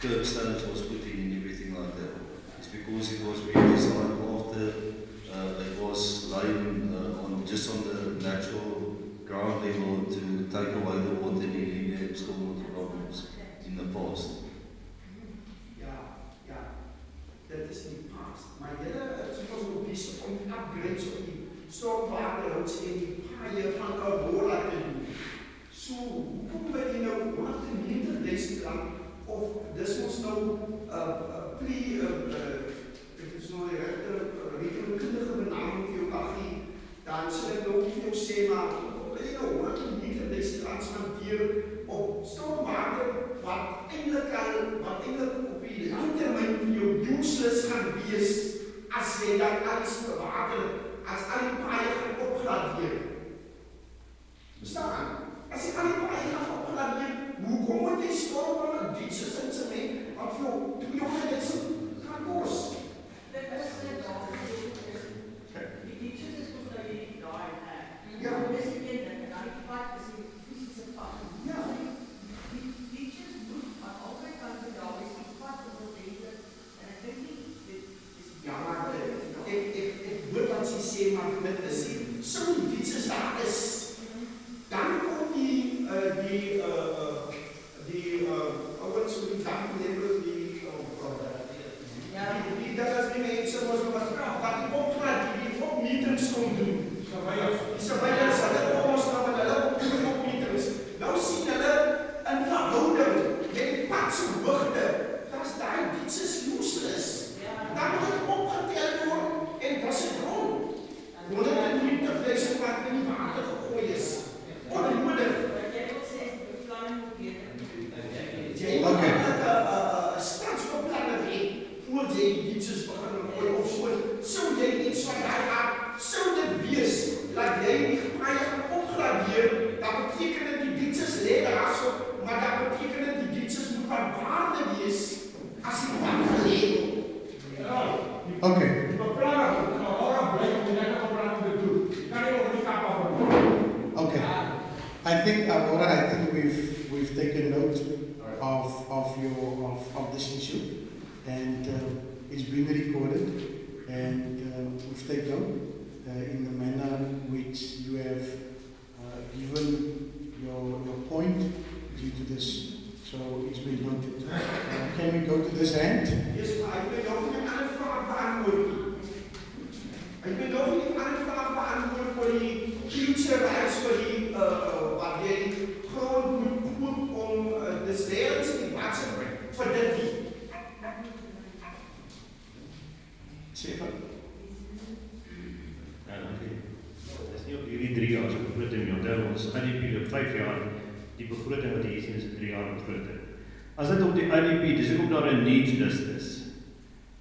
curbstones was put in and everything like that. It's because it was redesigned after it was laid on just on the natural ground level to take away the water and alleviate stormwater problems in the past. Dit is nie pas. Maar julle is ons nog besig om upgrades op die stormwaterhouds en die paaie van Aurora te doen. So, hoekom wil jy nou R190,000 of dis ons nou dit is nou die rekenkundige benaming vir jou kan gee, dan sal ek nou vir jou sê, maar wil jy nou R190,000 spandeer op stormwater wat eintlik op die langtermyn vir jou useless gaan wees as jy dan alles bewater, as al die paaie gaan opgradeer. Verstaan? As jy al die paaie gaan opgradeer, hoekom moet jy stormwater ditches in sement wat vir jou $200,000 gaan kos? Dit is net die ditches is goed dat jy daai het. Ja. Dis die een ding, en dan die pad is die fisiese pad. Ja. Die ditches moet aan albei kante daar is die pad wil denke, en ek dink nie, dit is Ja, maar ek hoor wat sy sê, maar dit is nie, so die ditches daar is, dan kom die ouwens op die danklevel, dat is die mense wat die opgraad, die opmetings kon doen. Die surveillance, hulle kom ons nou met hulle opmetings. Nou sien hulle in verhouding met die padse hoogte, dat die ditches useless. Dan moet het opgetel word en dat is het grond. 190,000 wat in die water gegooi is. Onnodig. wat jy wil sê, die beplanning moet beter. Jy moet stadsbeplanning hê, voor jy die ditches begin gooi of so. Sou jy iets van daai aard, sou dit wees, dat jy die paaie gaan opgradeer, dan beteken dit die ditches lê daarso, maar dan beteken dit die ditches moet van waarde wees, as die pad gelê word. Okay. Die beplanning, Aurora bly om die lekker beplanning te doen. Jy kan nie over die kap af. Okay. I think Aurora, I think we've taken note of this issue, and it's been recorded, and we've taken note in the manner which you have given your point due to this. So it's been noted. Can we go to this hand? Yes, maar ek wil nog nie alle vrae beantwoord nie. Ek wil nog nie alle vrae beantwoord vir die future rights vir die wat jy grond moet koop om dis reeds in die watse vir dit nie. Sê van. Ja, dankie. Dit is nie op hierdie 3 jaar se begroting nie. Onthou ons IDP op 5 jaar, die begroting wat hier sien is 'n 3 jaar begroting. As dit op die IDP, dis ook daar 'n needs list is.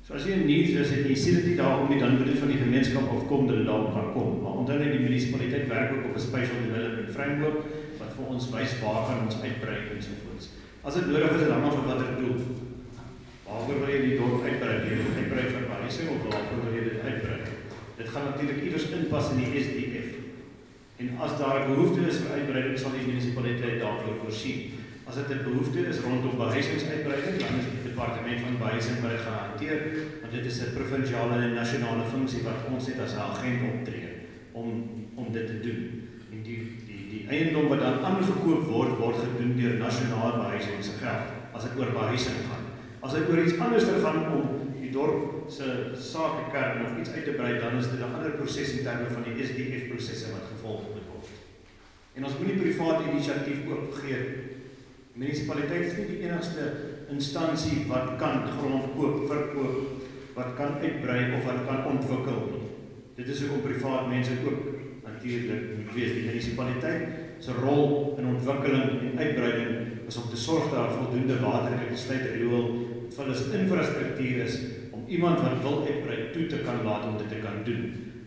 So as jy 'n needs list het en jy sien dit nie daarom nie, dan moet dit van die gemeenskap afkom dat dit daarop gaan kom. Maar onthou net die munisipaliteit werk ook op 'n special development framework wat vir ons wys waar gaan ons uitbrei en so voort. As dit nodig is, dan maar vir watter doel. Waarvoor wil jy die dorp uitbrei? Jy wil uitbrei vir behuising of waarvoor wil jy dit uitbrei? Dit gaan natuurlik iewers inpas in die SDF. En as daar 'n behoefte is vir uitbreiding, sal die munisipaliteit daarvoor voorsien. As dit 'n behoefte is rondom behuisingsuitbreiding, dan is die departement van behuising wat dit gaan hanteer, want dit is 'n provinsiale en nasionale funksie wat ons het as 'n agent optree om dit te doen. En die eiendom wat dan aangekoop word gedoen deur nasionale behuising se geld, as dit oor behuising gaan. As dit oor iets anders gaan om die dorp se sakekern of iets uit te brei, dan is dit 'n ander proses in terme van die SDF-prosesse wat gevolg moet word. En ons moenie privaat inisiatief oopgee. Die munisipaliteit is nie die enigste instansie wat kan grond koop, verkoop, wat kan uitbrei of wat kan ontwikkel nie. Dit is hoekom privaat mense ook natuurlik moet wees. Die munisipaliteit se rol in ontwikkeling en uitbreiding is om te sorg dat daar voldoende water, elektrisiteit, riool, vullis infrastruktuur is om iemand wat wil uitbrei toe te kan laat om dit te kan doen.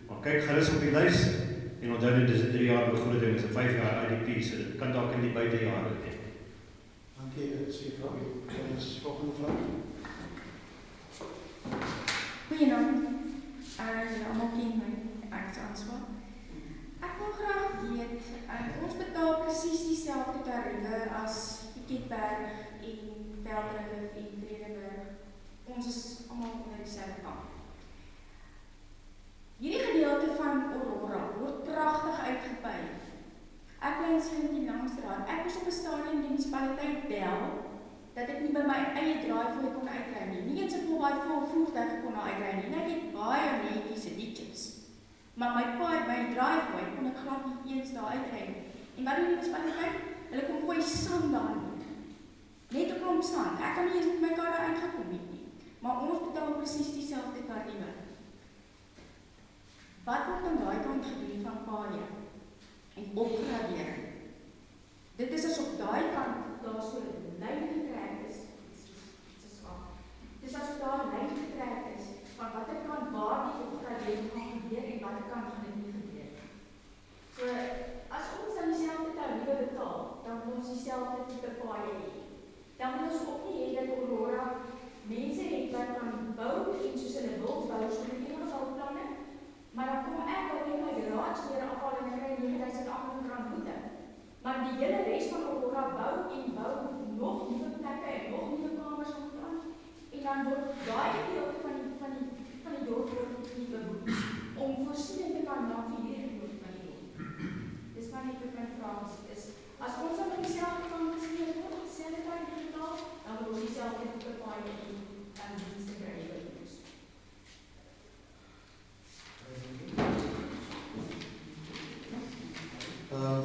Maar kyk gerus op die lys en onthou dit is 'n 3 jaar begroting, is 'n 5 jaar IDP, so dit kan dalk in die buitejare wees. Dankie, Sefra. Ons volgende vraag. Goeienaand. Julle almal ken my, ek is Answa. Ek wil graag weet, ons betaal presies dieselfde tariewe as Piketberg en Bergrivier en Bergrivier. Ons is almal onder dieselfde kamp. Hierdie gedeelte van Aurora word pragtig uitgebou. Ek bly in 17 Langstraat. Ek moes op 'n stadium die munisipaliteit bel dat ek nie by my eie draaifooi kon uitry nie. Nie eens 'n vol voertuig kon daar uitry nie. Ek het baie netjies en liedjies. Maar my paai by die draaifooi kon ek glad nie eens daar uitry nie. En wat doen die munisipaliteit? Hulle kom gooi sand daar nie. Net 'n klomp sand. Ek kan nie eens met my kar daar uitgekom het nie. Maar ons betaal presies dieselfde tariewe. Wat word aan daai kant gedoen van paaie en opgradering? Dit is asof daai kant daar so 'n lyn getrek is. Dis asof daar 'n lyn getrek is van watter kant waar die opgradering gaan gebeur en watter kant gaan dit nie gebeur. So as ons dan dieselfde tariewe betaal, dan moet ons dieselfde tipe paaie hê. Dan moet ons ook nie hê dat Aurora mense het wat kan bou en soos hulle wil bou, so met enige planne. Maar dan kom ek by my garage weer afhaal en ek kry R9,800 boete. Maar die hele res van Aurora bou en bou nog nuwe plekke en nog nuwe kamers aan. En dan word daai gedeelte van die dorp nie beboet om voorsiening te kan maak vir hierdie gedeelte van die dorp. Dis maar net wat my vraag is. As ons dan op dieselfde kant gesien word, dieselfde tyd betaal, dan moet ons dieselfde tipe paaie en dienste kry by ons.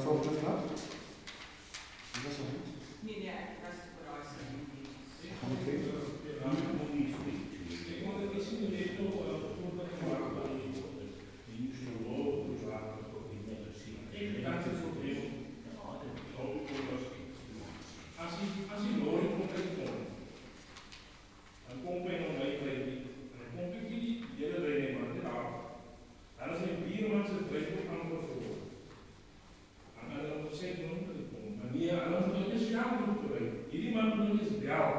Volgende vraag. Dat is het. Nee, ek was vir daai sin. As die lorry kom uitkom, dan kom hy nou my kry nie. En dan kom ek die hele ry nie, maar dit daar. Dan is my buurman se dryfboek aangevoer. En hulle het gesê nou moet dit kom. Maar nee, hulle moet net spesiaal moet kry. Hierdie man moet eens bel.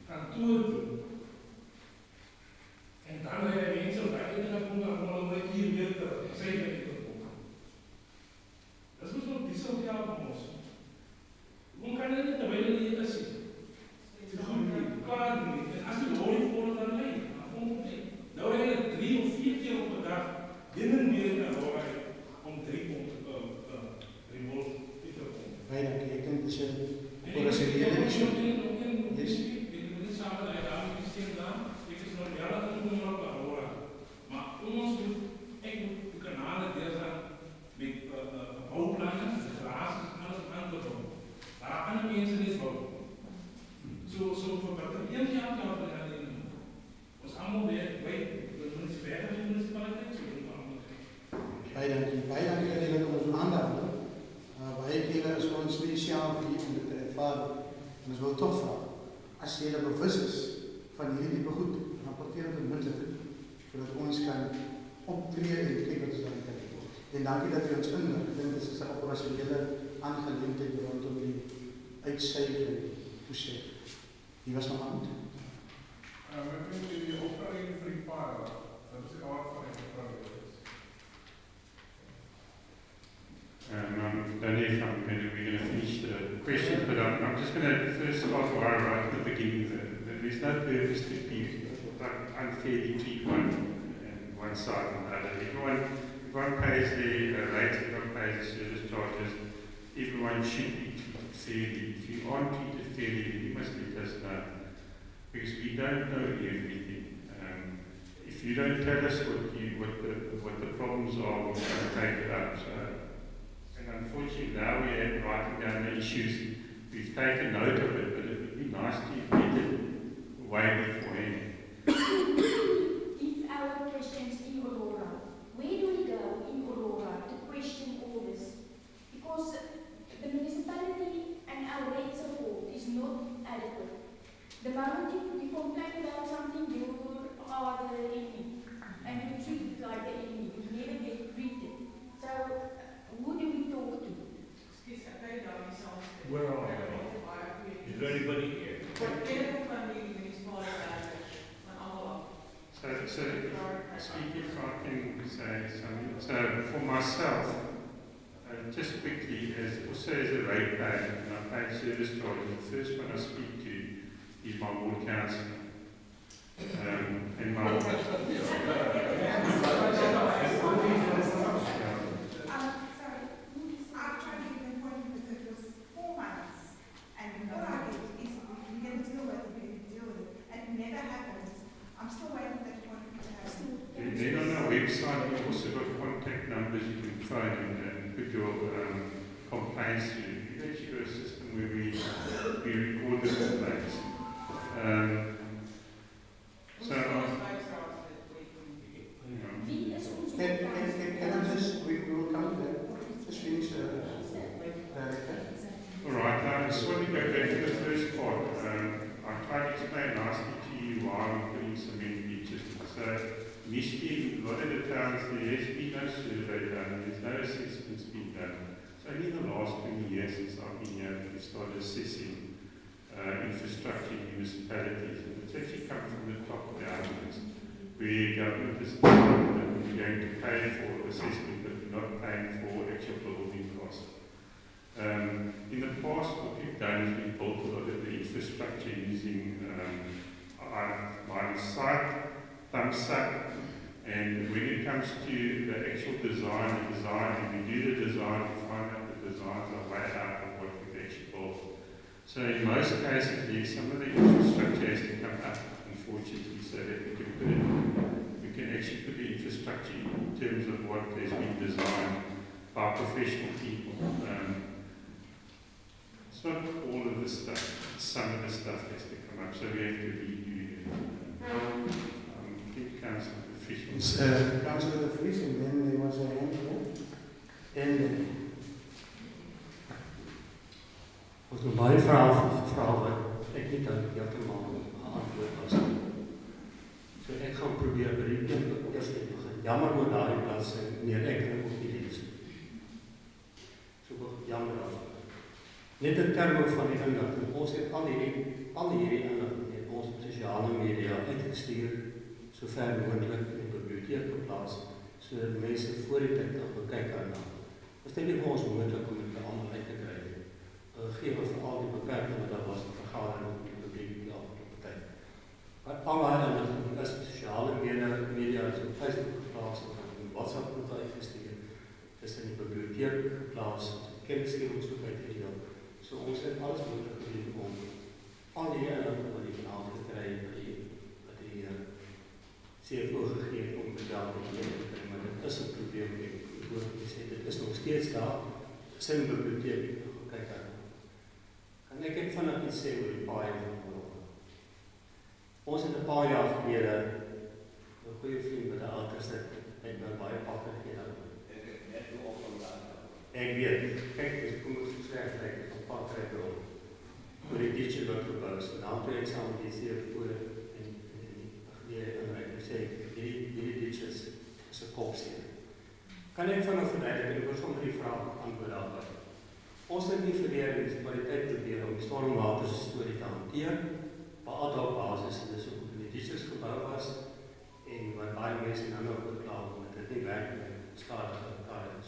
Kantoor toe. En dan ry hy mense op daai ene kom dan kom hulle hier weer terug. Sê jy dit kom. Dis mos nog diesel geld van ons. Hoe kan dit terwyl hulle hier is? Dit gaan nie klaar nie. En as die lorry voor dan lê, dan kom dit. Nou ry hulle 3 of 4 keer op 'n dag binne meer in Aurora om 3 punte remote te kom. Bijna, ik denk dat je voor een seriële issue. Yes. Ik moet niet samen naar daar moet je daar. Ik is nog jaren aan het doen op Aurora. Maar ons moet echt de kanalen deel zijn met bouwplannen, de glazen, alles aan te bouwen. Daar andere mensen niet bouwen. Zo voor wat er 1 jaar kan worden. Ons allemaal weer bij de municipaliteit zo doen allemaal. Bijna jullie onze aandacht. Wij keren is gewoon speciaal voor je om dit te ervaren. En dat is wel tof van. Als je er bewust is van jullie begoed, rapporteer het onmiddellijk. Zodat ons kan optreden en kijken wat ze dan kunnen doen. En dank je dat je ons inlicht. Ik denk dat is een operationele aangelegenheid rondom die uitcijfer toezicht. Die was nog aan. We kunnen jullie opgeleid voor die paarden. Dat is de aard van de opgeleid. Dan heeft men weer een finished question, but off right at the beginning. There's no purpose to be unfairly treat one side and the other. Everyone pays their rates, everyone pays the service charges. Everyone should be treated fairly. If you aren't treated fairly, then you must let us know. Because we don't know everything. If you don't tell us what the problems are, we're going to take it up. And unfortunately now we are writing down the issues. We've taken note of it, but it would be nice to get it way beforehand. If our questions in Aurora, where do we go in Aurora to question all this? Because the municipality and our rate support is not adequate. The moment you complain about something, you are the enemy, and you treat it like the enemy. You never get treated. So, who do we talk to? Where are we? Is there anybody here? So speaking if I can say something. So for myself, just quickly, also as a rate payer, and I pay service charges, the first one I speak to is my ward councillor. And my then on our website, we've also got contact numbers you can phone and put your complaints through. We've actually got a system where we record the complaints. Can I just, we will come to that. Just finish director. Alright, now I just want to go back to the first part. I tried to explain nicely to you why we're putting cement beaches. So initially, a lot of the towns, there has been no survey done, there's no assessments been done. So only in the last 20 years since I've been here, we've started assessing infrastructure in municipalities. And it's actually come from the top downwards, where government is decided that we're going to pay for assessment, but we're not paying for actual building costs. In the past, what we've done is we've built a lot of the infrastructure using line of sight, thumb suck, and when it comes to the actual design, when we do the design, we find out the designs are way out of what we've actually built. So in most cases, yes, some of the infrastructure has to come up, unfortunately, so that we can actually put the infrastructure in terms of what has been designed by professional people. It's not all of the stuff, some of the stuff has to come up, so we have to redo it. I think Councillor de Vries. Councillor de Vries, and then there was a hand here. And Ons het baie vrae wat ek nie heeltemal geantwoord was nie. So ek gaan probeer by die eerste begin. Jammer oor daardie plaas meneer Ekkeling op die diens. So jammer daarvoor. Net in terme van die inligting, ons het al hierdie inligting het ons op sosiale media uitgestuur, sover moontlik in die biblioteek geplaas, sodat mense voor die tyd nog kyk daarna. Dit is nie vir ons moontlik om dit almal uit te kry. Gegee vir al die beperkings wat daar was in vergadering op die publiek die afgelope tyd. Maar al daai inligting is sosiale media is op Facebook geplaas en WhatsApp groepe uitgestuur. Dis in die biblioteek geplaas, kennisgewingsgroep uitgedeel. So ons het alles moontlik gedoen om al die inligting wat die kanaal gekry wat die CFO gegee het om dit daar te kry, maar dit is 'n probleem. Ek hoor gesê dit is nog steeds daar. Dis in die biblioteek. Kyk daar. En ek het vinnig iets sê oor die paai van Aurora. Ons het 'n paar jaar gelede 'n goeie vriend met 'n ouderste het my baie pakke gegee daaroor. Ek weet, kyk, kom ons skryf net 'n paar trekke op. Oor die ditjie wat gebou is. Nou het ek saam met die CFO en die sê, hierdie ditjies is 'n kopseer. Kan ek vinnig verduidelik, ek wil sommer die vraag antwoord daarop. Ons het nie verleer in die kwaliteit probeer om die stormwater storie te hanteer, maar ad hoc basis, en dis ook in die ditjies gebou was, en wat baie mense nou nog bekla, omdat dit nie werklik skade gekaar het.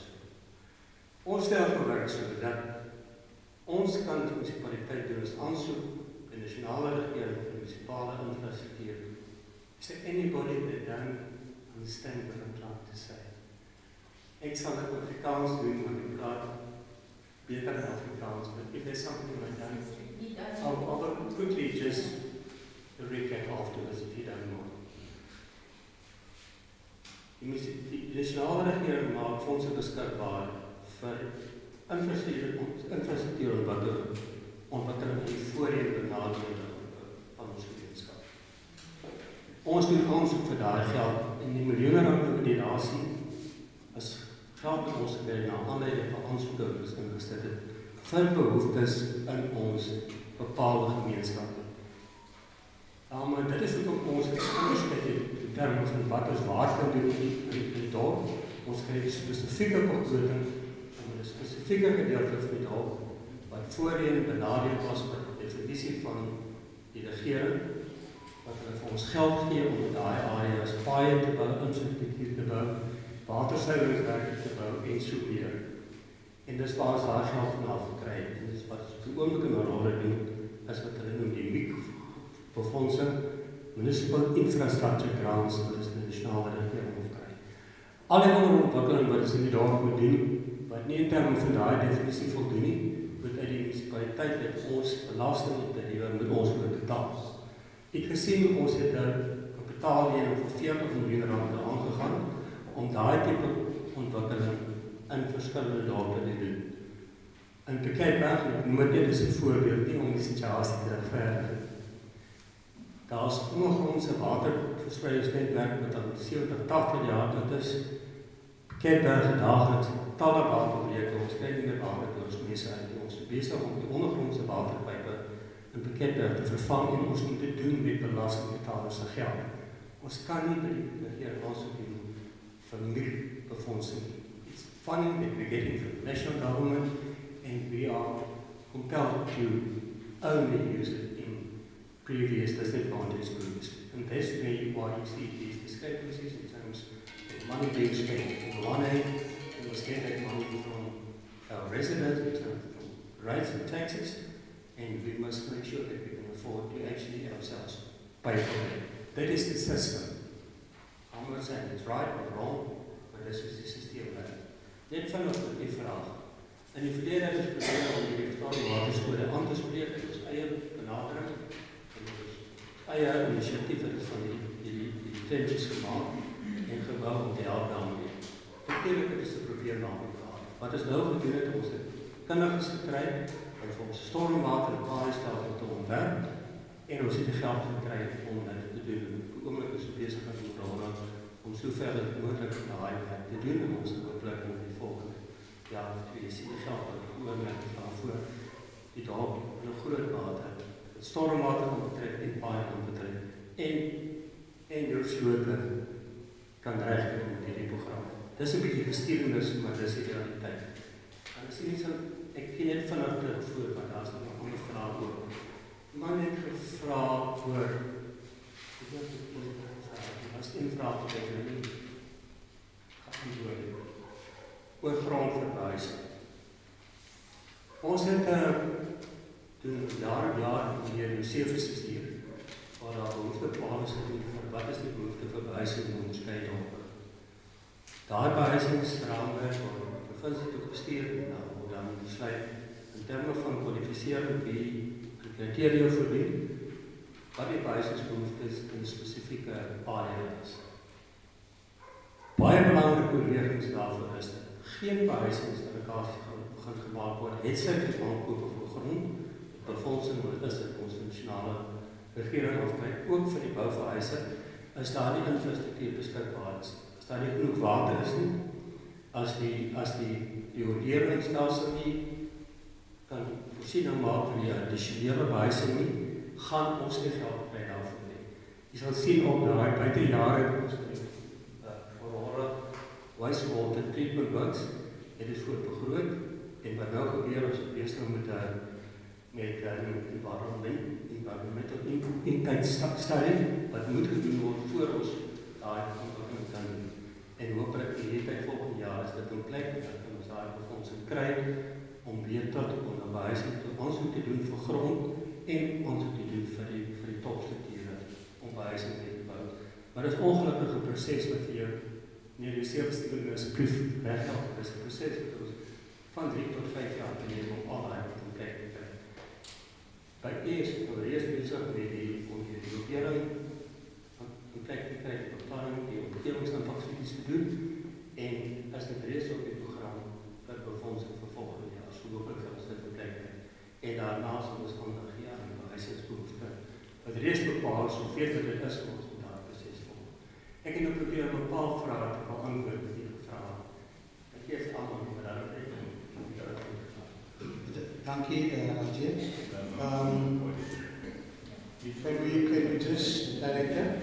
Ons stel gewerk so dat ons kan die munisipaliteit doen as aansoek by die nasionale regering vir munisipale infrastruktuur. Is there anybody that don't understand what I'm trying to say? Ek sal dit op Afrikaans doen, want ek praat beter in Afrikaans, but if there's something like that, I'll quickly just recap afterwards if you don't mind. Die nasionale regering maak fondse beskikbaar vir infrastruktuur ontwikkeling en voorheen benadeelde van ons gemeenskap. Ons doen aansoek vir daai geld en die miljoene rand wat jy daar sien is geld wat ons gekry na aanleiding van aansoeke wat ons ingestel het vir behoeftes in ons bepaalde gemeenskappe. Maar dit is ook ons onderskeid in terme van wat ons waar kan doen in die dorp. Ons kry die spesifieke begroting en 'n spesifieke gedeelte van die dorp wat voorheen benadeel was met die definisie van die regering wat hulle vir ons geld gee om daai areas paaie te bou, infrastruktuur te bou, watersuiweringswerke te bou en so meer. En dis waar ons daai geld vanaf gekry het. En dis wat op die oomblik in Aurora doen, is wat hulle noem die MIC-befondsing, Municipal Infrastructure Grants, wat is die nasionale regering opkry. Al die ander ontwikkeling wat ons in die dorp moet doen, wat nie in terme van daai definisie voldoen nie, moet uit die munisipaliteit met ons belasting op te lewer, moet ons moet betaal. Ek het gesien ons het 'n kapitaallening van 40 miljoen rand aangegaan om daai tipe ontwikkeling in verskillende dorpe te doen. In Piketberg, ek noem dit net as 'n voorbeeld nie om die situasie te regverdig. Daar is ondergrondse waterverspreidingsnetwerk wat al 70-80 jaar oud is. Piketberg het daagliks talle waterprojekte, ons kry nie meer water door ons mense uit. Ons is besig om die ondergrondse waterpype in Piketberg te vervang en ons moet dit doen met belastingbetalers se geld. Ons kan nie by die regering aansoek doen van MIC-befondsing. It's funding that we're getting from the national government and we are compelled to only use it in previous disadvantaged groups. And that's why you see these discrepancies in terms of money being spent. On the one hand, we must get that money from our residents in terms of rates and taxes, and we must make sure that we can afford to actually ourselves pay for it. That is the system. I'm not saying it's right or wrong, but this is the system. Net vanaf die vraag. In die verlede is probeer om die waterskole aan te spreek, dit is eie benadering, en dit is eie initiatief van die tentjies gemaakt en gebouw om die help daarmee. Natuurlijk het is te probeer daarmee gehad. Wat is nou gedoen het, ons het kundiges gekry, en vir ons stormwater en paardenstelsel te ontwerp, en ons het die geld gekry om dit te doen. Die oomblik is bezig met Aurora om so ver as moontlik daai werk te doen en ons hooplik in die volgende jaar of 2 sien die geld wat oormerk daarvoor die dorp in 'n groot mate stormwater kan betrek en paaie kan betrek en jou slote kan regkry met hierdie program. Dis 'n bietjie geskiedenis, maar dis die realiteit. En as jy so ek gee net vinnig terug voor want daar's nog 'n ander vraag oor. Man het gevra oor as invraag wat ek nie geantwoord het. Oor grondverwysing. Ons het toen jaar en jaar hier in services hier, waar daar behoeftepaal is gedoen van wat is die behoefteverwysing in ons tydorpe. Daai behuisingsraamwerk word provinsie toe gestuur en dan besluit in terme van kwalifisering wie die kriteria voldoen, wat die behuisingsbehoeftes in spesifieke areas. Baie belangrike oorwegings daarvoor is dat geen behuisingsdelegasie begin gemaak word, het sy aankoop van grond, befondsing wat is dit ons nasionale regering afkry, ook vir die bou van huise, is daar nie infrastruktuur beskikbaar is. As daar nie genoeg water is nie, as die rioleringsstelsel nie kan voorsiening maak vir die addisionele behuising nie, gaan ons nie geld kry daarvoor nie. Jy sal sien op daai buitejare ons Aurora wastewater treatment works, dit is voor begroot en wat nou gebeur ons besig met environmental impact study wat moet gedoen word voor ons daai ontwikkeling kan doen. En hooplik hierdie tyd volgende jaar is dit in plek dat ons daai befondsing kry om weer tot onderwysing te ons moet doen vir grond en ons het te doen vir die topstrukture om behuising te bou. Maar dit is ongelukkig 'n proses wat hier nie die seelstelsel is 'n proef reghelp. Dit is 'n proses wat ons van 3 tot 5 jaar kan neem om al daai in plek te kry. By eers besig met die omgewing in plek te kry, die beplanning, die omgewingsimpaksstudies te doen en as dit reeds op die program vir befondsing vir volgende jaar, so hopelik gaan ons dit in plek kry. En daarna sal ons aandag gee aan die behuisingsbehoefte wat reeds bepaal is hoe veel dit is vir ons om daai proses te volg. Ek het nou probeer 'n paar vrae wat ek al antwoord wat jy gevra het. Ek gee dit almal nie, maar daar het ek Dankie, Ajay. Can we just, Director,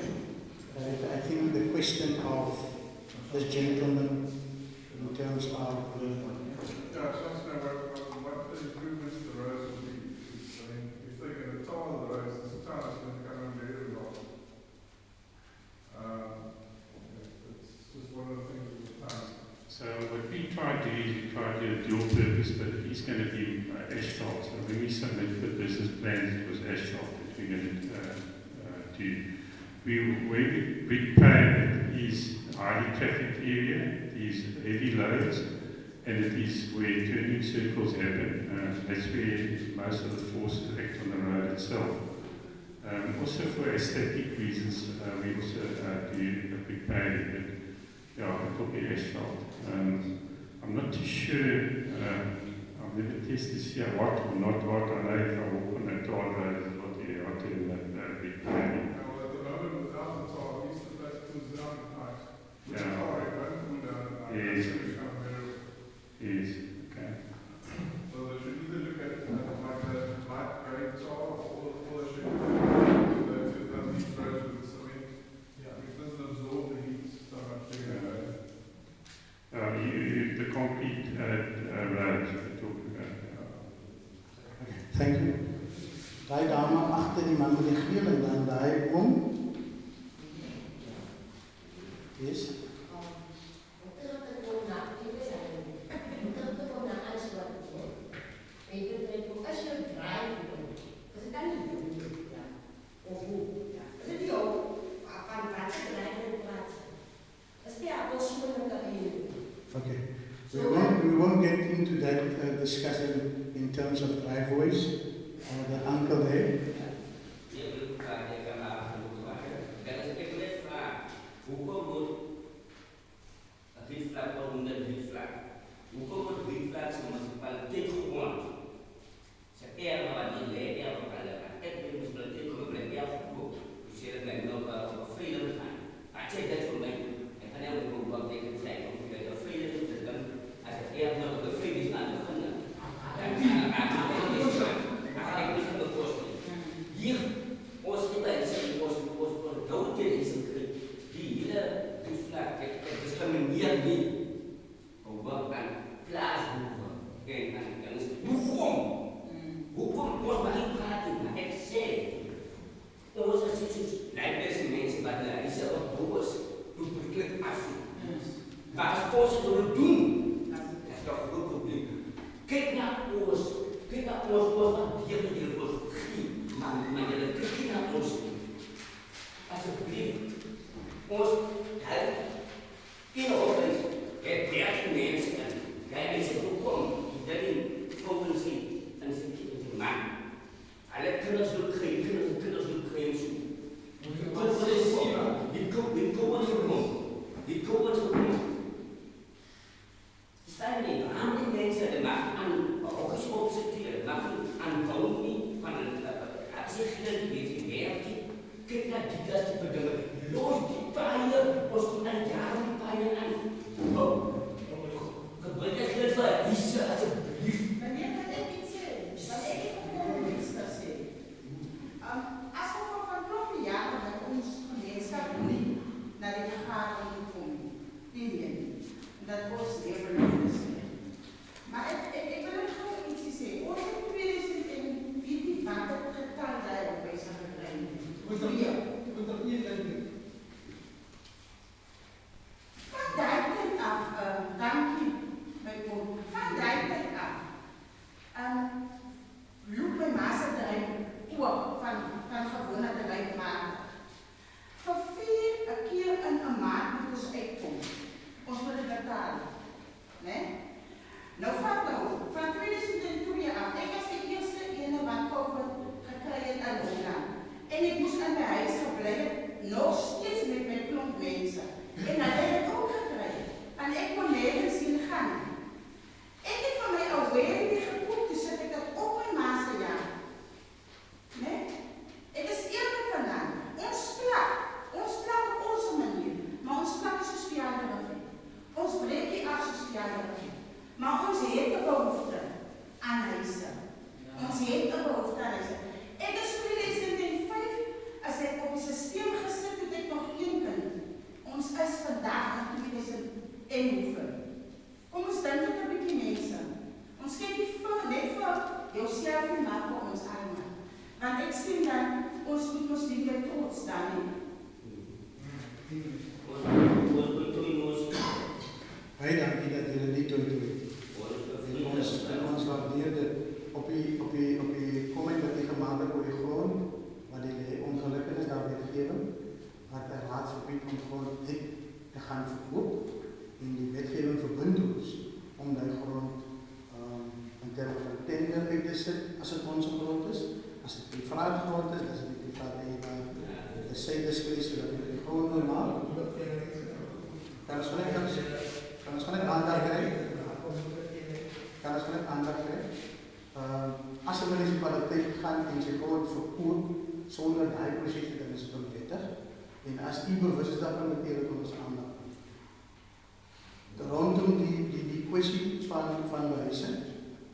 I think the question of this gentleman in terms of Yeah, I just know what the improvements to the roads will be. I mean, if they're going to tar the roads, the town is going to come under every lot. It's just one of the things with the town. So what we try to do is we try to do a dual purpose, but it is going to be asphalt. So when we submit the business plans, it was asphalt that we're going to do. Where we plan is highly trafficked area, it is heavy loads, and it is where turning circles happen. That's where most of the forces act on the road itself. Also for aesthetic reasons, we also do a big paving, but yeah, it will be asphalt. I'm not too sure, I've never tested to see what or not what. I know if I walk on a tar road, it's what you have to do that big paving. Well, at the moment, without the tar, at least the place cools down at night. Which Yeah. tar, it won't cool down at night. Yes. It's going to become bearable. Yes, okay. So they should either look at like a light grey tar, or they should look at these roads with cement. Yeah. Which doesn't absorb the heat so much. The concrete roads we're talking about. Thank you. Daai dame agter die man met die geel en dan daai om. Yes. Okay. We won't get into that discussion in terms of driveways. The uncle there. groep mense. En hulle het dit ook gekry. En ek kon nergens sien gaan. Ek het van my awareness gekoop, dus het ek dat op my ma se jaar. Nee? Ek is eerlik vandaan. Ons plak op onze manier. Maar ons plak is soos verjaardag. Ons breek die af soos verjaardag. Maar ons het 'n behoefte aan huise. Ons het 'n behoefte aan huise. Ek is 2005, as ek op die systeem gesit het, ek nog 1 kind. Ons is vandag in 2000 hoeveel. Kom ons dink dit 'n bietjie mense. Ons kyk nie net vir jouself nie, maar vir ons almal. Want ek sien dan, ons moet ons nie weer trots staan nie. Baie dankie dat julle nie toe doen. Ons waardeer dit op die comment wat jy gemaak het oor die grond, wat die ongelukkenis daar wetgewing, wat 'n raadsgebied om grond net te gaan verkoop, en die wetgewing verbind ons om die grond in terme van tender uit te sit, as dit ons grond is, as dit privaat grond is, as dit privaat eienaar, die sydiskries, sodat dit die grond wil maak. Kan ons vanuit aandag kry? As die municipaliteit gaan en sy grond verkoop sonder die proses, dan is dit onwettig. En as die bewus is daarvan, natuurlik ons aandag. Rondom die kwessie van behuising,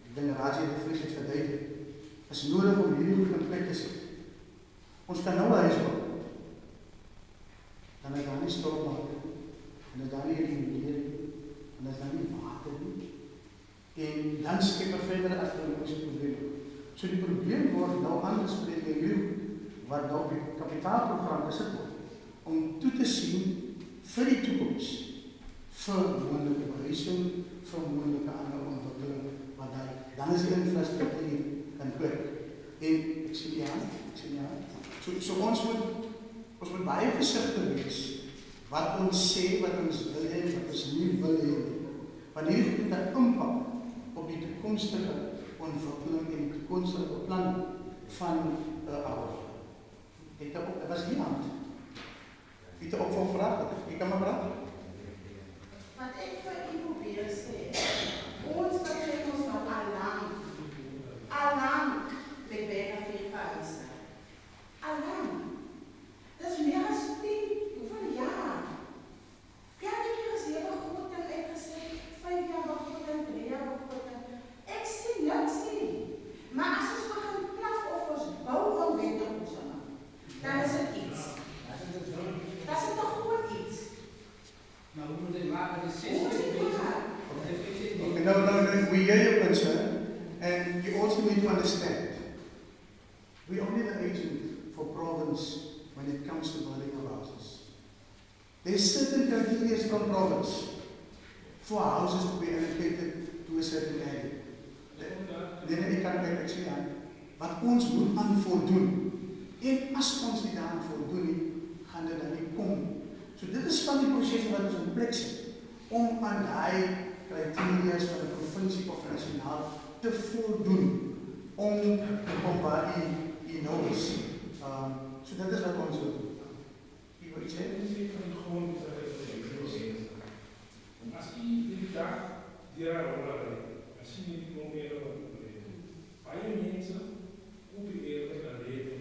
ek dink Raadse de Vries het verduidelik, is nodig om hierdie goed in plek te sit. Ons kan nou 'n huis bou. Dan is daar nie stormwater, en is daar nie riolering, en is daar nie water nie. En dan skep verder as ons probleme. So die probleem word nou aangespreek in hier, wat nou op die kapitaalprogram gesit word, om toe te sien vir die toekoms, vir moontlike behuising, vir moontlike ander ontwikkeling, wat dan is die infrastruktuur kan klik. En ek sien die hand. So ons moet baie versigtig wees wat ons sê, wat ons wil hê, wat ons nie wil hê. Want hier het 'n impak op die toekomstige ontwikkeling en die toekomstige plan van Aurora. Ek was die hand. Ek het ook van vraag, ek kan maar praat. Wat ek vir u probeer sê, ons betrek ons nou al lang met Bergrivier huise. Al lang. Dis meer as 10, hoeveel jaar? Ja, ek het gesê, goed en ek gesê, 5 jaar goed en 3 jaar goed en ek sê niks nie. Maar as ons begin plaf of ons bou onwettig ons aan, dan is dit iets. Dat is toch gewoon iets. Nou, hoe moet je maken? De 60 Okay, now we hear your concern, and you also need to understand, we are only the agent for province when it comes to building of houses. There's certain criteria from province for houses to be allocated to a certain area. Nee, ek kan sê aan, wat ons moet aan voldoen. En as ons nie daaraan voldoen nie, gaan dit dan nie kom. So dit is van die proses wat ons in plek sit, om aan die criteria van die provinsie of nasionaal te voldoen, om waar die nou is. So dit is wat ons wil doen. Jy wil iets sê? As jy die dag deur Aurora ry, as jy nie die momeer wat baie mense op die eerder dan lewe.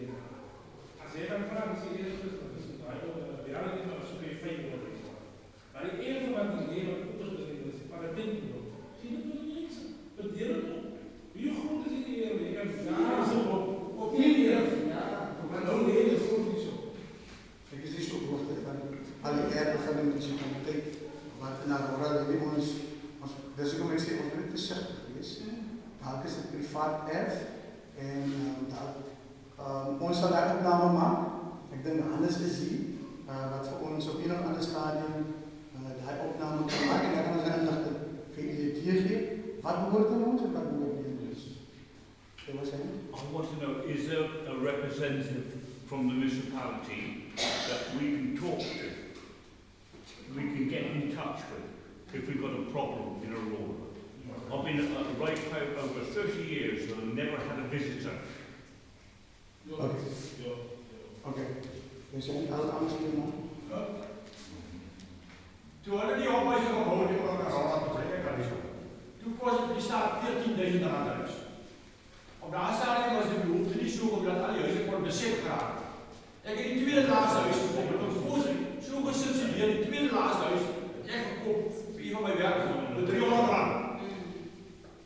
As jy dan vraag, as jy eerder is, dan is het baie reality van so jy 5 word. Maar die eerder wat die lewe op te doen is, maar dat dink ek nog. Sien dit nie mense, bedeer het op. Wie groot is die eerder? Jy kan daar is op die eerder. Ja, maar nou lewe is groot nie so. Ek is nie so hoogte van al die erde van die municipaliteit, wat in Aurora lewe ons, dis ook om ek sê, ons moet versigtig wees. Dalk is dit privaat erf, en ons sal daar opname maak. Ek dink Hannes is hier, wat vir ons op een of ander stadium die opname kan maak, en dan kan ons die inligting vir julle gee. Wat behoort aan ons en wat behoort nie aan ons? I want to know, is there a representative from the municipality that we can talk to, we can get in touch with, if we've got a problem in Aurora? I've been at Right House over 30 years and I've never had a visitor. Okay. Okay. Is er een oud ambtenaar? R20.000 huis. Op daardie stadium was die behoefte niet zo groot dat al die huizen kon bezet geraken. Ik heb die tweede laatste huis gekocht, met een voorzien, zo gesubsidieerd, die tweede laatste huis, dat ik gekocht voor een van mijn werknemers, met 300 rand.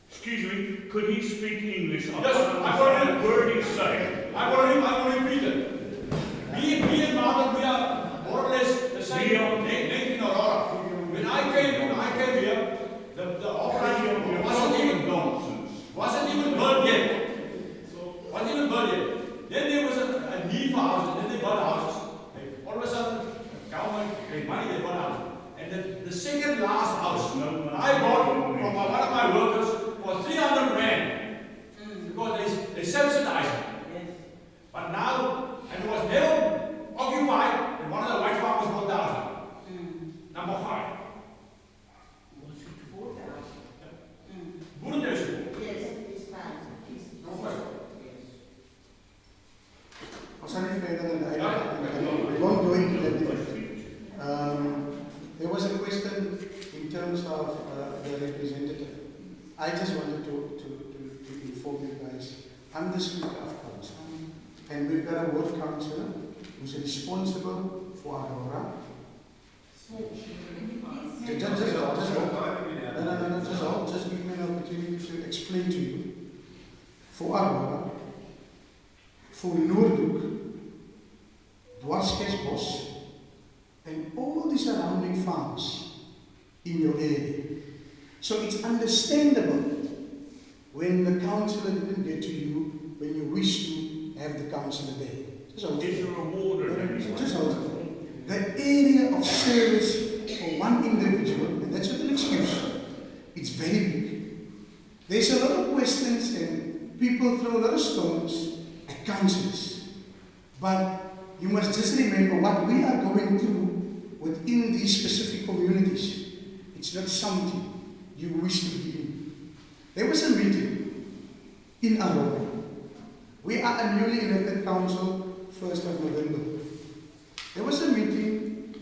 Excuse me, could he speak English? Yes, I'm going to word he's saying. I'm going to repeat it. Me and Mother, we are more or less the same native in Aurora. When I came here, the operation wasn't even built yet. Wasn't even built yet. Then there was a need for houses, then they built houses. All of a sudden, government gave money, they built houses. And the second last house, I bought from one of my workers for 300 rand. Because they subsidized it. But now, and it was never occupied, and one of the white farmers bought the house. Number 5. Was it 4,000? Boerenhuizen. Yes, it's fine. We won't go into that debate. There was a question in terms of the representative. I just wanted to inform you guys. I'm the Speaker of Council, and we've got a ward councillor who's responsible for Aurora. Just give me an opportunity to explain to you. For Aurora, for Noordhoek, Dwarskesbos, and all the surrounding farms in your area. So it's understandable when the councillor didn't get to you when you wish to have the councillor there. Just hold it. Just hold it. The area of service for one individual, and that's not an excuse, it's very big. There's a lot of questions and people throw a lot of stones at councillors. But you must just remember what we are going through within these specific communities. It's not something you wish to be in. There was a meeting in Aurora. We are a newly elected council, 1st of November. There was a meeting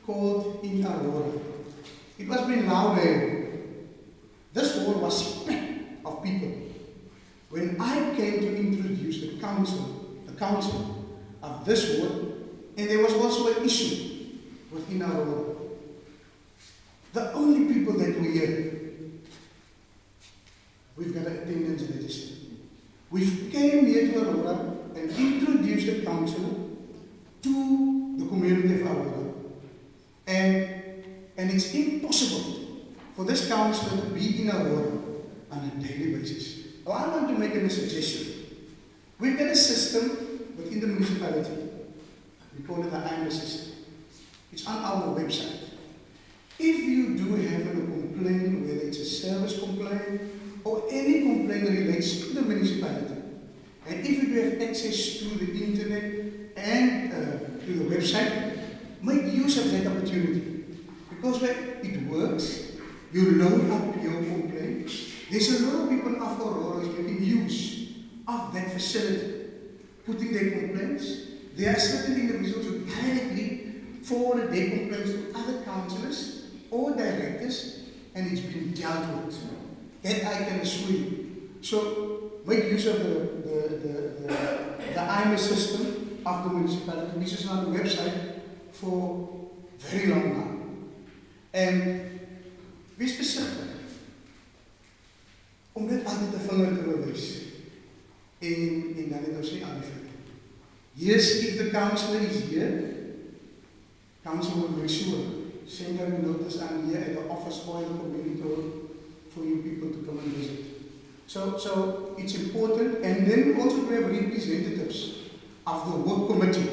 called in Aurora. It was being loud there. This hall was packed of people. When I came to introduce the council of this ward, and there was also an issue within Aurora. The only people that we hear, we've got an attendance register. We came here to Aurora and introduced the council to the community of Aurora. And it's impossible for this council to be in Aurora on a daily basis. Now, I want to make a suggestion. We've got a system within the municipality. We call it the IMA system. It's on our website. If you do have a complaint, whether it's a service complaint or any complaint that relates to the municipality, and if you do have access to the internet and to the website, make use of that opportunity. Because when it works, you load up your complaint. There's a lot of people of Aurora making use of that facility, putting their complaints. There are certain individuals who directly forward their complaints to other councillors or directors, and it's been dealt with. That I can assure you. So make use of the IMA system of the municipality, which is on the website for very long now. And wees besigtig om dit altyd 'n vinger te bewys en dan het ons nie aan die vinger. Yes, if the councillor is here, council will make sure send them a notice and here at the office or the community hall for you people to come and visit. So it's important, and then we also have representatives of the ward committee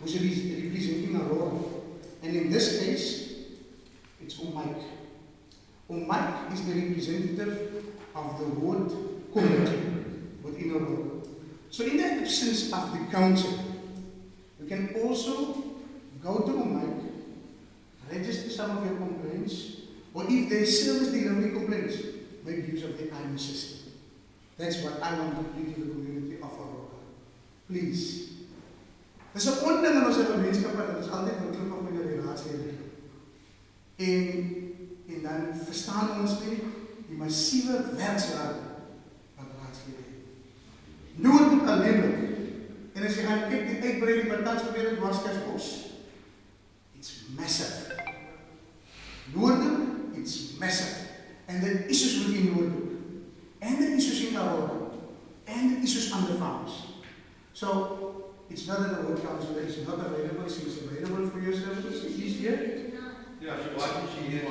which is representing Aurora. And in this case, it's Mike. Mike is the representative of the ward committee within Aurora. So in the absence of the council, you can also go to Mike, register some of your complaints, or if there's service delivery complaints, make use of the IMA system. That's what I want to bring to the community of Aurora. Please. Dis 'n onding in ons gemeenskap dat ons altyd verklip op met die relasie het. En dan verstaan ons nie die massiewe werkswaarde die uitbreiding wat tans gebeur het Dwarskerkbos, it's massive. Noordhoek, it's massive. And the issues within Noordhoek, and the issues in Aurora, and the issues under farms. So, it's not that the ward councillor is not available, she is available for your services. She's here. Yeah, she was. She is.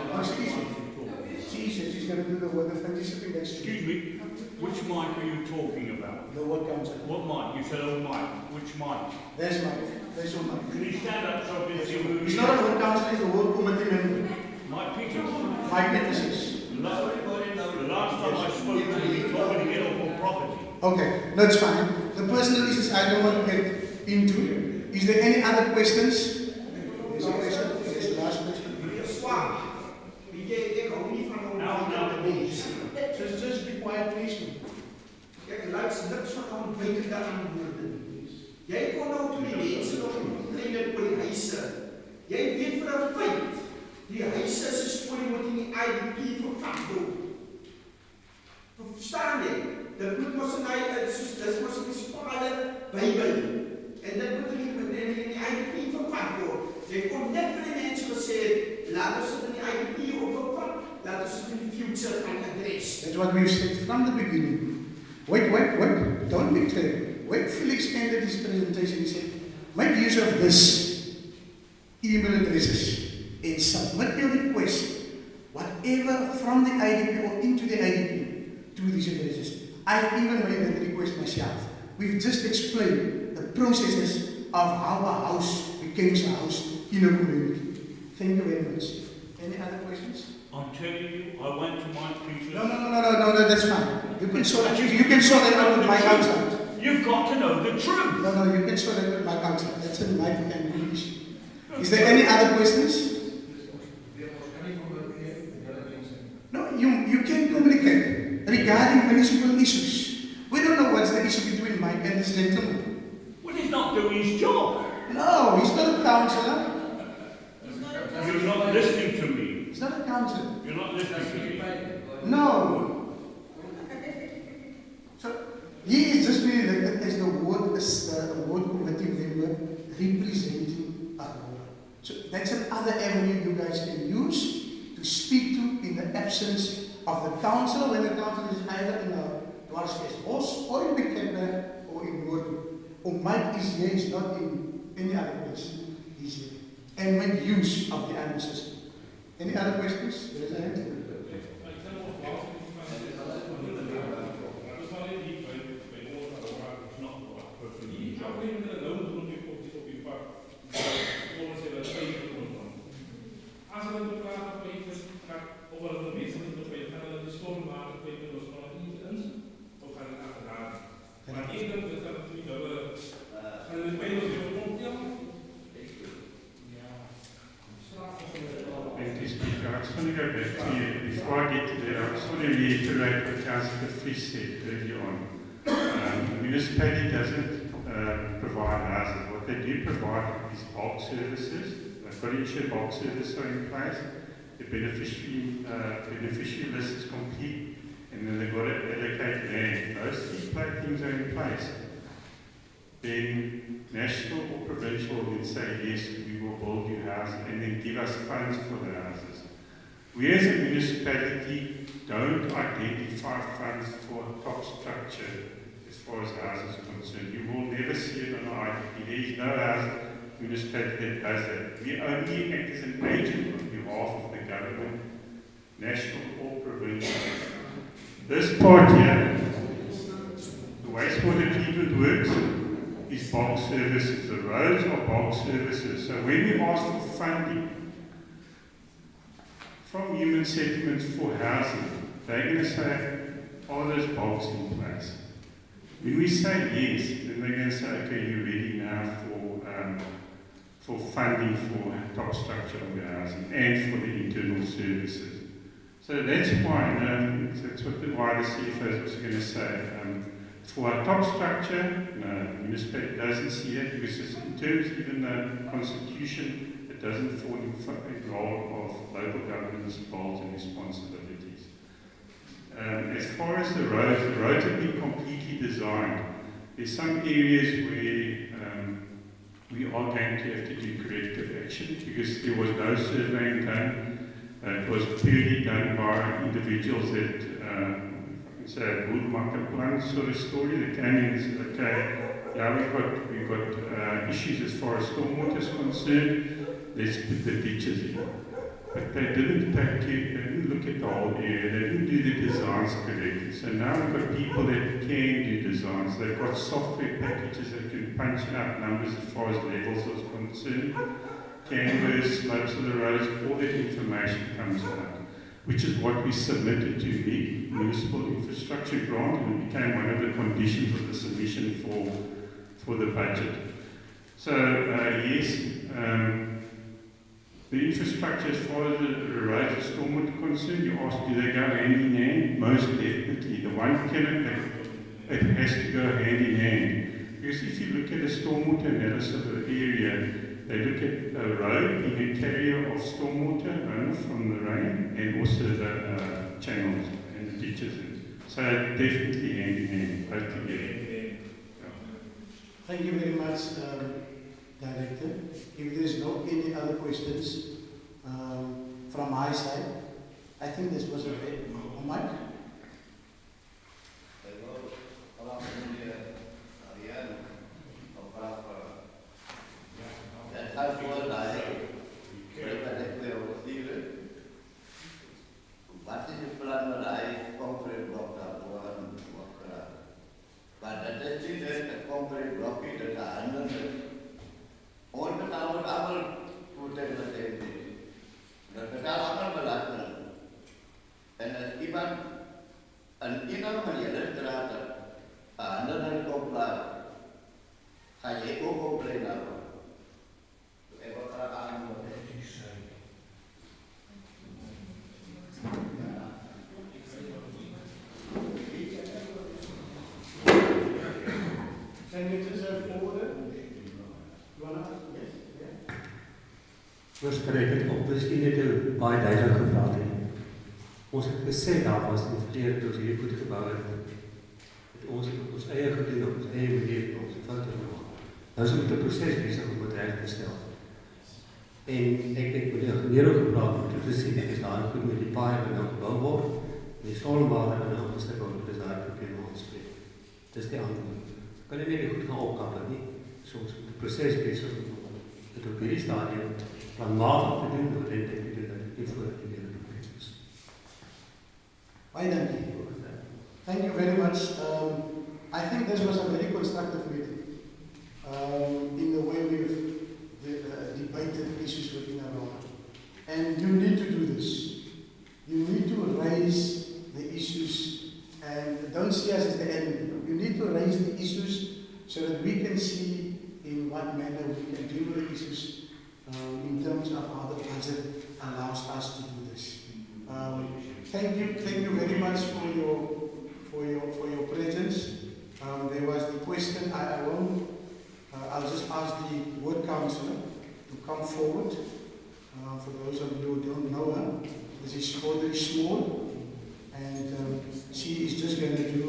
She said she's going to do the work of she's sitting next to Excuse me, which mic are you talking about? the ward councillor. What mic? You said old mic. Which mic? There's Mike. There's your Mike. Can you stand up so I can see who He's not a ward councillor, he's a ward committee member. Mike Peters. Mike Peters is. The last time I spoke to him, he told me to get off on property. Okay, that's fine. The personal issues I don't want to get into. Is there any other questions? There's a question. There's the last question. Just be quiet, please. Kijk, luister niks van aan buiten daaraan woorden. Jy kon nou toe die mense nog in oor die huise. Jy weet vir 'n feit, die huise se storie moet in die IDP vervang word. Verstaan jy? Dit moet mos in dis mos 'n munisipale Bybel. En dit moet in die IDP vervang word. Jy kon net vir die mense gesê, laat ons dit in die IDP opvang, laat ons dit in die future kan address. That's what we've said from the beginning. Wait. Don't be clear. When Felix ended his presentation, he said, make use of this email addresses and submit your request, whatever from the IDP or into the IDP, to these addresses. I've even made that request myself. We've just explained the processes of how a house becomes a house in a community. Thank you very much. Any other questions? I'm telling you, I went to Mike Peters. No, that's fine. You can sort that out with my counsel. You've got to know the truth. No, you can sort that with my counsel. That's in my and issue. Is there any other questions? No, you can communicate regarding municipal issues. We don't know what's the issue between Mike and this gentleman. Well, he's not doing his job. No, he's not a counsellor. You're not listening to me. He's not a counsellor. You're not listening to me. No. So he is just being elected as the ward committee member representing Aurora. So that's another avenue you guys can use to speak to in the absence of the council, when the council is either in a Dwarskerkbos or in Bekende or in Noordhoek. Or Mike is here, he's not in any other place. He's here. And make use of the admin system. Any other questions? There is a hand. I just want to go back to you. Before I get to that, I just want to reiterate what Councillor Fish said earlier on. The municipality doesn't provide houses. What they do provide is bulk services. They've got to ensure bulk services are in place. The beneficiary list is complete, and then they've got to allocate land. Those three things are in place. Then national or provincial will say, yes, we will build you houses, and then give us funds for the houses. We as a municipality don't identify funds for a top structure as far as houses are concerned. You will never see it on our IDP. There is no house municipality that does that. We only act as an agent on behalf of the government, national or provincial. This part here, the wastewater treatment works, is bulk services. The roads are bulk services. So when we ask for funding from human settlements for housing, they're going to say, are those bulks in place? When we say yes, then they're going to say, okay, you're ready now for funding for top structure of the housing and for the internal services. So that's why, that's why the CFO is also going to say, for our top structure, no, the municipality doesn't see that because it's in terms even the constitution, it doesn't fall in the role of local government's roles and responsibilities. As far as the roads have been completely designed. There's some areas where we are going to have to do corrective action because there was no surveying done. It was purely done by individuals that, say, a bullmarket plan sort of story. They came in and said, okay, yeah, we've got issues as far as stormwater is concerned. Let's put the ditches in. But they didn't look at the whole area. They didn't do the designs correctly. So now we've got people that can do designs. They've got software packages that can punch out numbers as far as levels is concerned. Canvas, slopes of the roads, all that information comes out, which is what we submitted to the Municipal Infrastructure Grant, and it became one of the conditions of the submission for the budget. So, yes, the infrastructure as far as the roads and stormwater concerned, you asked, do they go hand in hand? Most definitely. The one cannot, it has to go hand in hand. Because if you look at the stormwater analysis of the area, they look at a road being a carrier of stormwater runoff from the rain and also the channels and the ditches. So definitely hand in hand, both together. Thank you very much, Director. If there's no any other questions from my side, I think this was a Mike. Wat is het plan dat hij concrete blok daarvoor wordt? Maar dat is niet de concrete blokje dat de handen is. Onbetaald wordt allemaal voertuigen dat heeft niet. Dat betaalt allemaal belasting. En als iemand een inhoud van je straat een handen in kop laat, ga je ook opleiden daarvan. Ik wil graag aanmoedigen. Voorspreek het op, miskien het baie duidelik gepraat het. Ons het gesê daar was in die verlede toe ons hier goed gebou het. Ons het ons eie gedoen op ons eie manier ons foute gemaak. Nou is met 'n proses besig om dit reg te stel. En ek het met die ingenieur gepraat om te sien is daar goed met die paaie wat nou gebou word. Die stormwater en die stuk word dis daar probleem aanspreek. Dis die antwoord. Kan jy nie goed gaan opkappel nie. Soms met die proses besig om dit op hierdie stadium planmatig te doen, maar dit ek doen dat dit voor die hele probleem is. Baie dankie. Thank you very much. I think this was a very constructive meeting in the way we've debated issues within Aurora. And you need to do this. You need to raise the issues and don't see us as the enemy. You need to raise the issues so that we can see in what manner we can deal with the issues in terms of how the budget allows us to do this. Thank you very much for your presence. There was the question. I'll just ask the ward councillor to come forward. For those of you who don't know her, this is Aurora Small, and she is just going to do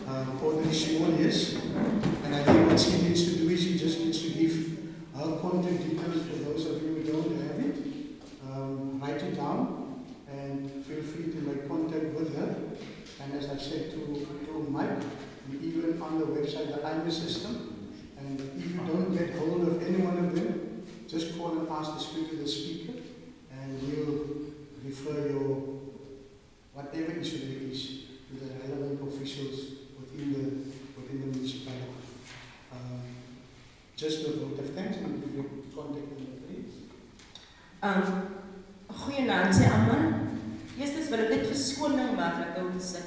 Aurora Small, yes. And I think what she needs to do is she just needs to give her contact details for those of you who don't have it. Write it down and feel free to make contact with her. And as I said to Mike, even on the website, the IMA system. And if you don't get hold of any one of them, just call and ask to speak to the speaker, and we'll refer your whatever issue there is to the relevant officials within the municipality. Just a vote of thanks and give your contact number, please. Goeienaand sê almal. Eerstens wil ek net verskoning maak dat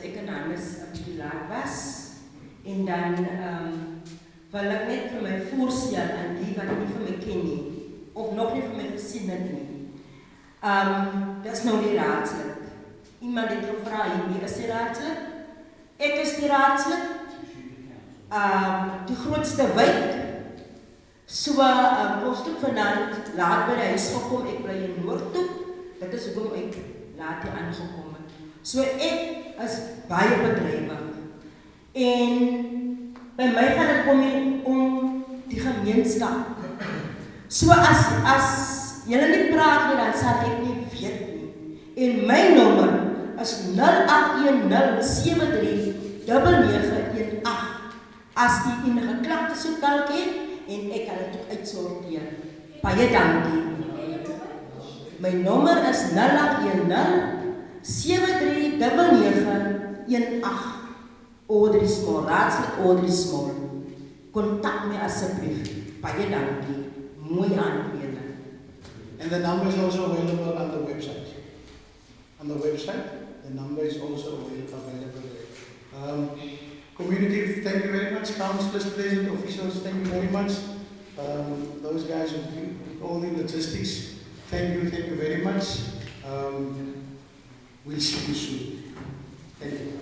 ek en Hannes 'n bietjie laat was. En dan wil ek net vir my voorstel aan die wat nie vir my ken nie of nog nie vir my gesien het nie. Dis nou die raadslid. Iemand het gevra wie is die raadslid? Ek is die raadslid. Die grootste wijk. So ons het vanaand laat by die huis gekom, ek bly in Noordhoek. Dit is hoekom ek laat hier aangekom het. So ek is baie bedrywig. En by my gaan dit om die gemeenskap. So as julle nie praat nie, dan sal ek nie weet nie. En my nommer is 0810739918. As u enige klagte sou dalk het en ek kan dit uitsorteer. Baie dankie. My nommer is 0810739918. Audrey Small, raadslid Audrey Small. Kontak my asseblief. Baie dankie. Mooi aanbeveling. And the number is also available on the website. On the website, the number is also available there. Community, thank you very much. Councillors, present officials, thank you very much. Those guys who do all the logistics, thank you very much. We'll see you soon. Thank you.